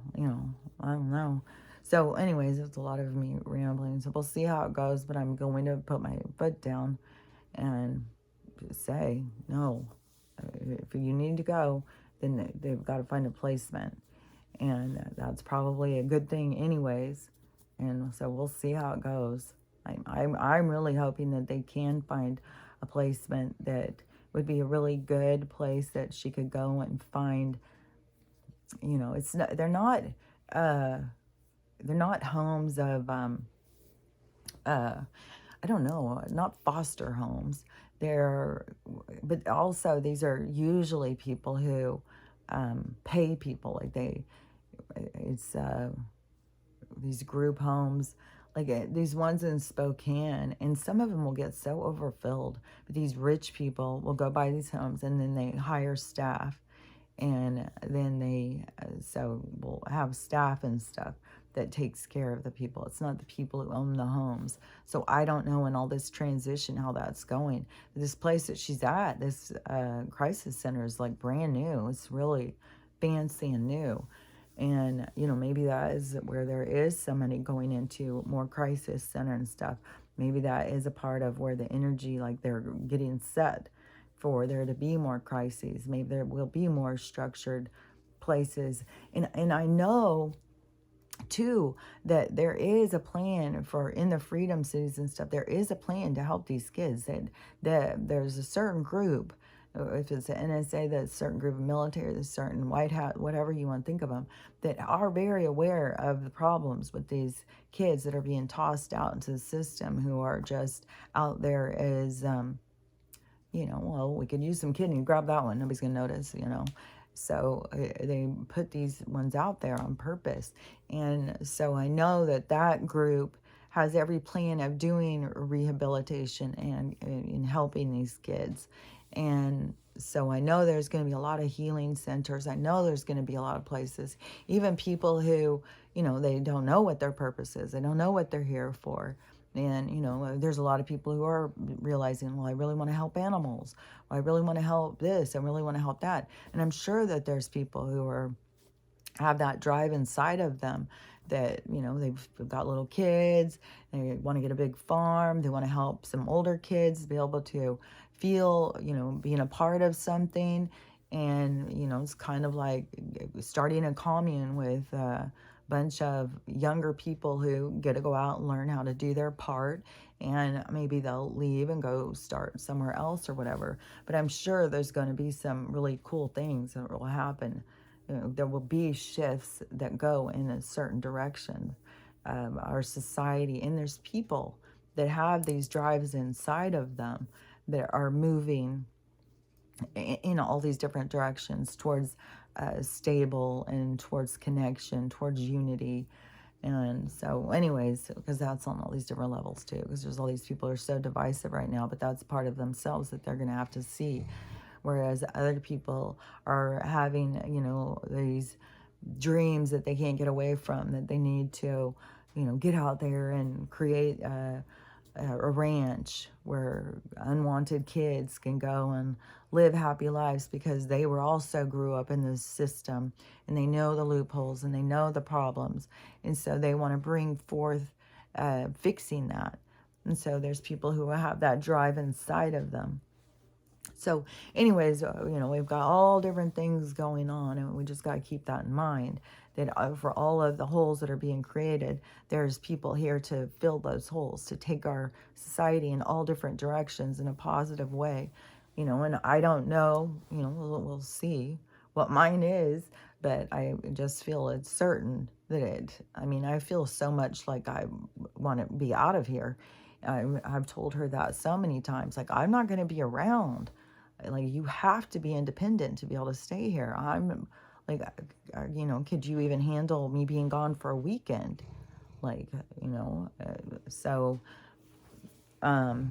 don't know. So anyways, it's a lot of me rambling. So we'll see how it goes, but I'm going to put my foot down and say, no, if you need to go, then they've got to find a placement. And that's probably a good thing anyways. And so we'll see how it goes. I'm really hoping that they can find a placement that would be a really good place that she could go and find, it's not, they're not homes of, I don't know, not foster homes. But also these are usually people who pay people. Like it's these group homes, like these ones in Spokane, and some of them will get so overfilled. But these rich people will go buy these homes, and then they hire staff, and then they so we'll have staff and stuff that takes care of the people. It's not the people who own the homes. So I don't know in all this transition how that's going. This place that she's at, this crisis center, is like brand new. It's really fancy and new. And, maybe that is where there is somebody going into more crisis center and stuff. Maybe that is a part of where the energy, like they're getting set for there to be more crises. Maybe there will be more structured places. And I know too that there is a plan for in the freedom cities and stuff. There is a plan to help these kids. That there's a certain group, if it's the NSA, that's a certain group of military, the certain White Hat, whatever you want to think of them, that are very aware of the problems with these kids that are being tossed out into the system, who are just out there as well, we could use some kidney, grab that one, nobody's gonna notice. So they put these ones out there on purpose. And so I know that group has every plan of doing rehabilitation and in helping these kids. And so I know there's going to be a lot of healing centers. I know there's going to be a lot of places, even people who, they don't know what their purpose is. They don't know what they're here for. And, there's a lot of people who are realizing, well, I really want to help animals. Well, I really want to help this. I really want to help that. And I'm sure that there's people who have that drive inside of them that, they've got little kids. They want to get a big farm. They want to help some older kids be able to feel, being a part of something. And, it's kind of like starting a commune with bunch of younger people who get to go out and learn how to do their part, and maybe they'll leave and go start somewhere else or whatever. But I'm sure there's going to be some really cool things that will happen. There will be shifts that go in a certain direction, our society, and there's people that have these drives inside of them that are moving in all these different directions towards stable and towards connection, towards unity. And so anyways, because that's on all these different levels too, because there's all these people who are so divisive right now, but that's part of themselves that they're going to have to see. Whereas other people are having, these dreams that they can't get away from, that they need to, get out there and create a ranch where unwanted kids can go and live happy lives because they were also grew up in this system and they know the loopholes and they know the problems. And so they want to bring forth fixing that. And so there's people who have that drive inside of them. So anyways, we've got all different things going on, and we just got to keep that in mind, that for all of the holes that are being created, there's people here to fill those holes, to take our society in all different directions in a positive way. And I don't know, we'll see what mine is, but I just feel it's certain that I feel so much like I want to be out of here. I've told her that so many times, like, I'm not going to be around. Like, you have to be independent to be able to stay here. I'm like, could you even handle me being gone for a weekend? Like, so, it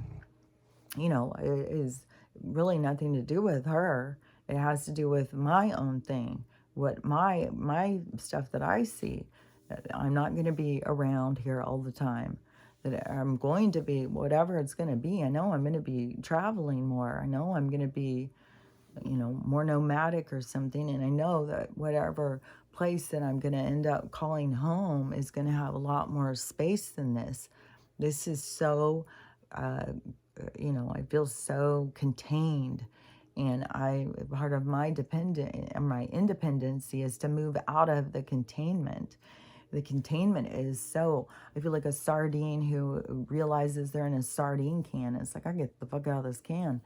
is really nothing to do with her. It has to do with my own thing, what my stuff that I see. I'm not going to be around here all the time. That I'm going to be, whatever it's going to be. I know I'm going to be traveling more. I know I'm going to be, more nomadic or something. And I know that whatever place that I'm going to end up calling home is going to have a lot more space than this. This is so, I feel so contained. And part of my independency is to move out of the containment. The containment is so, I feel like a sardine who realizes they're in a sardine can. It's like, I get the fuck out of this can.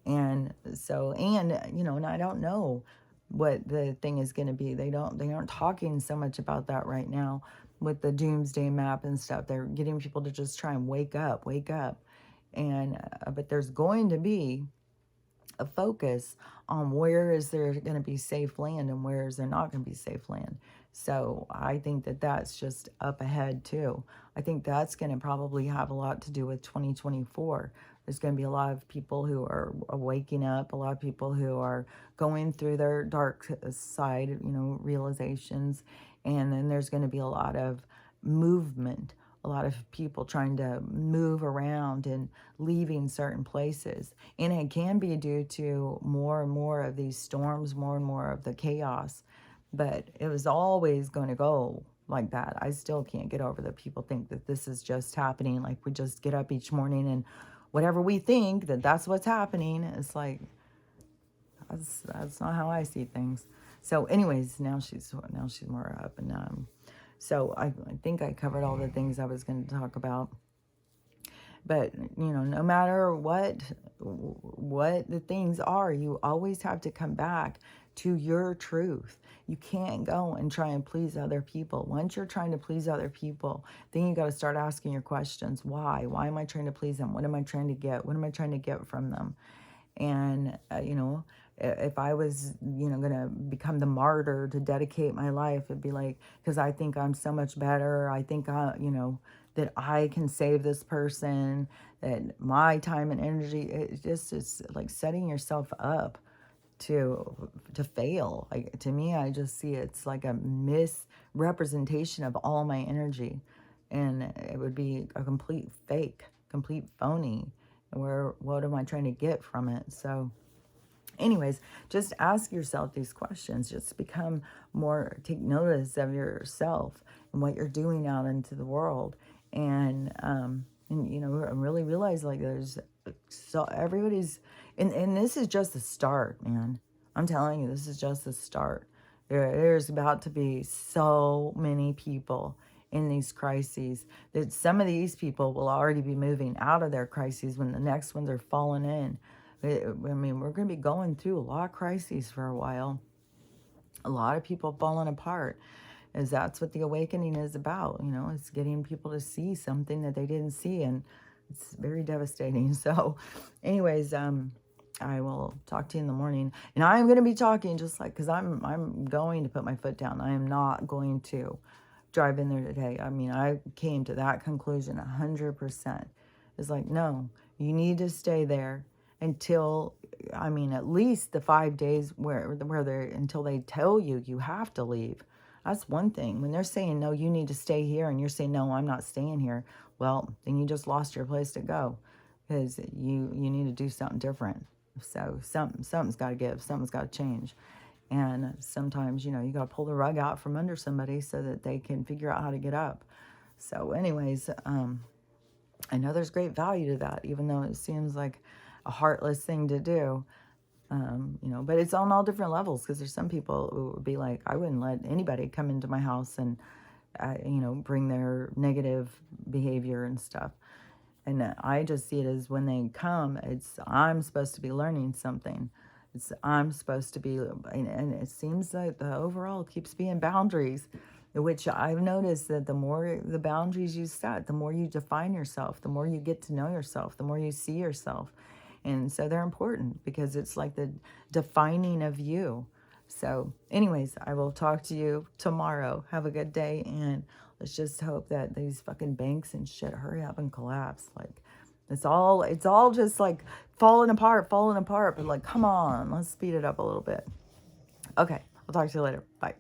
And so, and I don't know what the thing is going to be. They aren't talking so much about that right now with the doomsday map and stuff. They're getting people to just try and wake up. And, but there's going to be a focus on where is there going to be safe land and where is there not going to be safe land. So I think that that's just up ahead too. I think that's going to probably have a lot to do with 2024. There's going to be a lot of people who are waking up, a lot of people who are going through their dark side, realizations. And then there's going to be a lot of movement, a lot of people trying to move around and leaving certain places. And it can be due to more and more of these storms, more and more of the chaos. But it was always going to go like that. I still can't get over that people think that this is just happening. Like, we just get up each morning and whatever we think that's what's happening. It's like, that's not how I see things. So anyways, now she's more up, and so I think I covered all the things I was going to talk about. But, no matter what the things are, you always have to come back to your truth. You can't go and try and please other people. Once you're trying to please other people, then you got to start asking your questions. Why? Why am I trying to please them? What am I trying to get? What am I trying to get from them? And, if I was, going to become the martyr to dedicate my life, it'd be like, because I think I'm so much better. I think, that I can save this person, that my time and energy, it's like setting yourself up to fail. Like, to me, I just see it's like a misrepresentation of all my energy. And it would be a complete fake, complete phony. What am I trying to get from it? So anyways, just ask yourself these questions. Just take notice of yourself and what you're doing out into the world. And really realize, like, so everybody's, and this is just the start, man. I'm telling you, this is just the start. There's about to be so many people in these crises that some of these people will already be moving out of their crises when the next ones are falling in. I mean, we're going to be going through a lot of crises for a while. A lot of people falling apart, as that's what the awakening is about. It's getting people to see something that they didn't see, and it's very devastating. So anyways, I will talk to you in the morning, and I'm going to be talking just like, because I'm going to put my foot down. I am not going to drive in there today. I mean, I came to that conclusion 100%. It's like, no, you need to stay there until, at least the 5 days where they're, until they tell you have to leave. That's one thing. When they're saying, no, you need to stay here, and you're saying, no, I'm not staying here, well, then you just lost your place to go, because you need to do something different. So something's got to give. Something's got to change. And sometimes, you got to pull the rug out from under somebody so that they can figure out how to get up. So anyways, I know there's great value to that, even though it seems like a heartless thing to do. But it's on all different levels, because there's some people who would be like, I wouldn't let anybody come into my house and, bring their negative behavior and stuff. And I just see it as when they come, I'm supposed to be learning something. I'm supposed to be, and it seems like the overall keeps being boundaries, which I've noticed that the more the boundaries you set, the more you define yourself, the more you get to know yourself, the more you see yourself. And so they're important, because it's like the defining of you. So anyways, I will talk to you tomorrow. Have a good day, and let's just hope that these fucking banks and shit hurry up and collapse. Like, it's all just like falling apart, but like, come on, let's speed it up a little bit. Okay, I'll talk to you later. Bye.